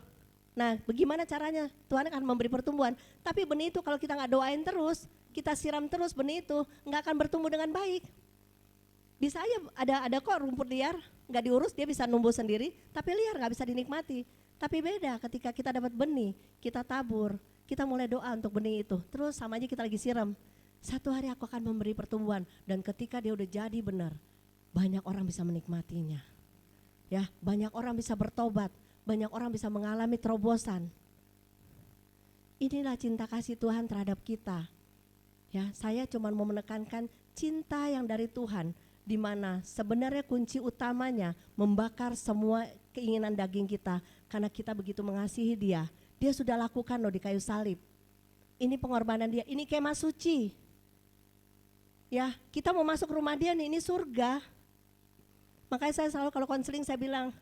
Nah, bagaimana caranya? Tuhan akan memberi pertumbuhan. Tapi benih itu kalau kita nggak doain terus, kita siram terus benih itu, nggak akan bertumbuh dengan baik. Bisa aja ada kok rumput liar, nggak diurus dia bisa numbuh sendiri, tapi liar nggak bisa dinikmati. Tapi beda ketika kita dapat benih, kita tabur, kita mulai doa untuk benih itu. Terus sama aja kita lagi siram. Satu hari aku akan memberi pertumbuhan, dan ketika dia udah jadi benar, banyak orang bisa menikmatinya. Ya, banyak orang bisa bertobat, banyak orang bisa mengalami terobosan. Inilah cinta kasih Tuhan terhadap kita. Ya, saya cuma mau menekankan cinta yang dari Tuhan, di mana sebenarnya kunci utamanya membakar semua keinginan daging kita, karena kita begitu mengasihi Dia. Dia sudah lakukan loh di kayu salib. Ini pengorbanan Dia, ini kemah suci. Ya, kita mau masuk rumah Dia nih, ini surga. Makanya saya selalu kalau konseling saya bilang,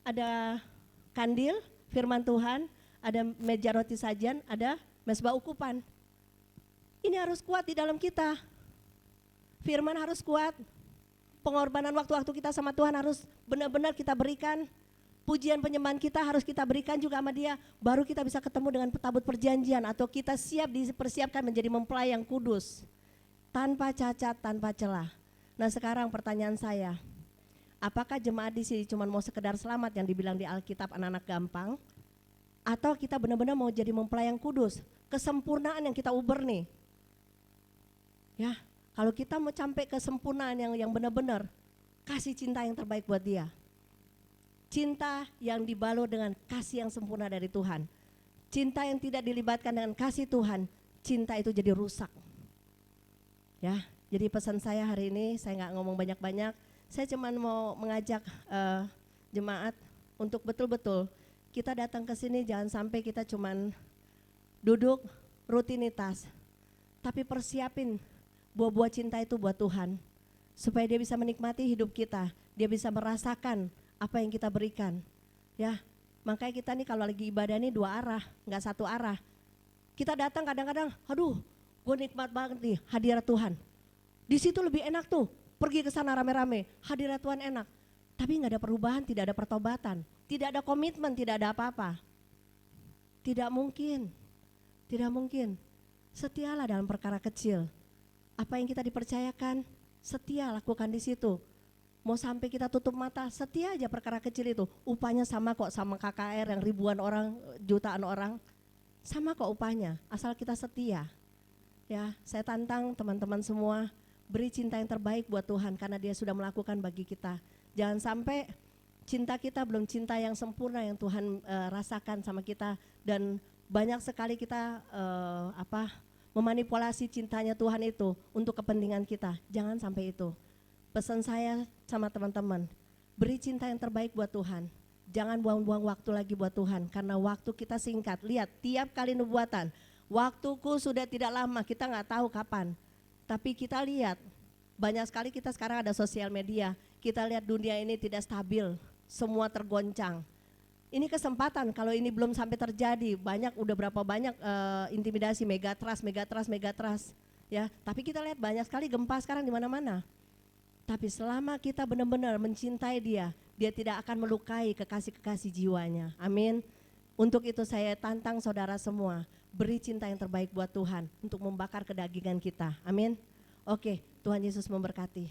ada kandil, firman Tuhan, ada meja roti sajian, ada mezbah ukupan. Ini harus kuat di dalam kita. Firman harus kuat. Pengorbanan waktu-waktu kita sama Tuhan harus benar-benar kita berikan. Pujian penyembahan kita harus kita berikan juga sama Dia. Baru kita bisa ketemu dengan tabut perjanjian, atau kita siap dipersiapkan menjadi mempelai yang kudus. Tanpa cacat, tanpa celah. Nah sekarang pertanyaan saya, apakah jemaat di sini cuma mau sekedar selamat yang dibilang di Alkitab anak-anak gampang? Atau kita benar-benar mau jadi mempelai yang kudus? Kesempurnaan yang kita uber nih. Ya, kalau kita mau sampai kesempurnaan yang benar-benar, kasih cinta yang terbaik buat Dia. Cinta yang dibalut dengan kasih yang sempurna dari Tuhan. Cinta yang tidak dilibatkan dengan kasih Tuhan, cinta itu jadi rusak. Ya, jadi pesan saya hari ini, saya nggak ngomong banyak-banyak, saya cuma mau mengajak jemaat untuk betul-betul kita datang ke sini jangan sampai kita cuman duduk rutinitas, tapi persiapin buah-buah cinta itu buat Tuhan, supaya Dia bisa menikmati hidup kita, Dia bisa merasakan apa yang kita berikan. Ya, makanya kita nih kalau lagi ibadah nih dua arah, nggak satu arah. Kita datang kadang-kadang, aduh, gue nikmat banget nih hadirat Tuhan. Di situ lebih enak tuh, pergi ke sana rame-rame, hadirat Tuhan enak. Tapi nggak ada perubahan, tidak ada pertobatan, tidak ada komitmen, tidak ada apa-apa. Tidak mungkin, tidak mungkin. Setialah dalam perkara kecil. Apa yang kita dipercayakan, setia lakukan di situ. Mau sampai kita tutup mata, setia aja perkara kecil itu. Upahnya sama kok sama KKR yang ribuan orang, jutaan orang. Sama kok upahnya, asal kita setia. Ya, saya tantang teman-teman semua, beri cinta yang terbaik buat Tuhan karena Dia sudah melakukan bagi kita. Jangan sampai cinta kita belum cinta yang sempurna yang Tuhan rasakan sama kita, dan banyak sekali kita memanipulasi cintanya Tuhan itu untuk kepentingan kita. Jangan sampai itu. Pesan saya sama teman-teman, beri cinta yang terbaik buat Tuhan. Jangan buang-buang waktu lagi buat Tuhan, karena waktu kita singkat. Lihat, tiap kali nubuatan, waktuku sudah tidak lama, kita nggak tahu kapan. Tapi kita lihat, banyak sekali kita sekarang ada sosial media, kita lihat dunia ini tidak stabil, semua tergoncang. Ini kesempatan, kalau ini belum sampai terjadi, udah berapa banyak intimidasi, megatrust, ya. Tapi kita lihat banyak sekali gempa sekarang di mana-mana. Tapi selama kita benar-benar mencintai Dia, Dia tidak akan melukai kekasih-kekasih jiwanya. Amin. Untuk itu saya tantang saudara semua, beri cinta yang terbaik buat Tuhan untuk membakar kedagingan kita. Amin. Oke, Tuhan Yesus memberkati.